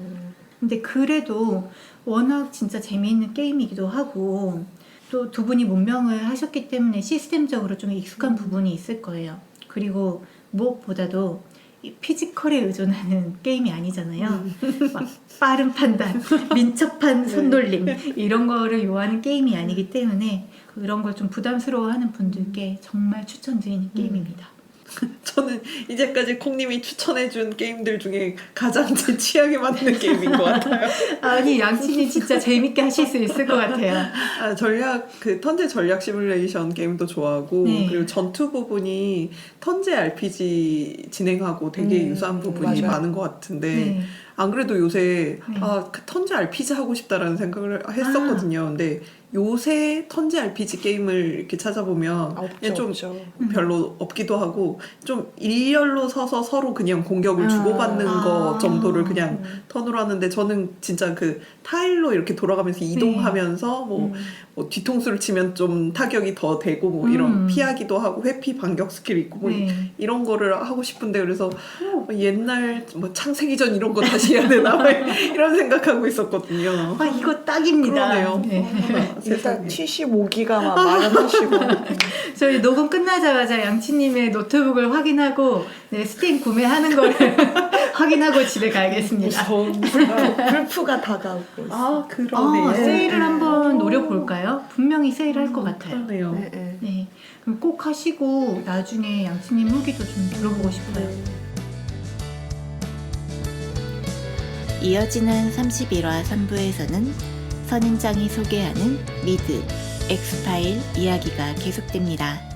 근데 그래도 워낙 진짜 재미있는 게임이기도 하고 또 두 분이 문명을 하셨기 때문에 시스템적으로 좀 익숙한 부분이 있을 거예요. 그리고 무엇보다도 이 피지컬에 의존하는 게임이 아니잖아요. 막 빠른 판단, 민첩한 손놀림 이런 거를 요하는 게임이 아니기 때문에 그런 걸 좀 부담스러워하는 분들께 정말 추천드리는 게임입니다. 저는 이제까지 콩님이 추천해준 게임들 중에 가장 제 취향에 맞는 게임인 것 같아요. 아니 양친이 진짜 재밌게 하실 수 있을 것 같아요. 아, 그 턴제 전략 시뮬레이션 게임도 좋아하고 네. 그리고 전투 부분이 턴제 RPG 진행하고 되게 유사한 부분이 맞아요. 많은 것 같은데 네. 안 그래도 요새 네. 그 턴제 RPG 하고 싶다라는 생각을 했었거든요. 근데 요새 턴제 RPG 게임을 이렇게 찾아보면 그냥 좀 없죠. 별로 없기도 하고 좀 일렬로 서서 서로 그냥 공격을 주고받는 거 정도를 그냥 턴으로 하는데 저는 진짜 그 타일로 이렇게 돌아가면서 이동하면서 뭐 뒤통수를 치면 좀 타격이 더 되고 뭐 이런 피하기도 하고 회피 반격 스킬 있고 뭐 네. 이런 거를 하고 싶은데 그래서 옛날 뭐 창세기전 이런 거 다시 해야 되나 막 이런 생각하고 있었거든요. 아 이거 딱입니다. 그러네요. 네. 일단 75기가만 마련하시고 저희 녹음 끝나자마자 양치님의 노트북을 확인하고 네, 스팀 구매하는 거를 확인하고 집에 가야겠습니다. 불프가 다가오고 있어요. 아 그러네. 세일을 한번 노려볼까요? 분명히 세일할 것 같아요. 그러네요. 네, 네. 네, 그럼 꼭 하시고 나중에 양치님 후기도 좀 들어보고 싶어요. 이어지는 31화 3부에서는 선인장이 소개하는 미드, 엑스파일 이야기가 계속됩니다.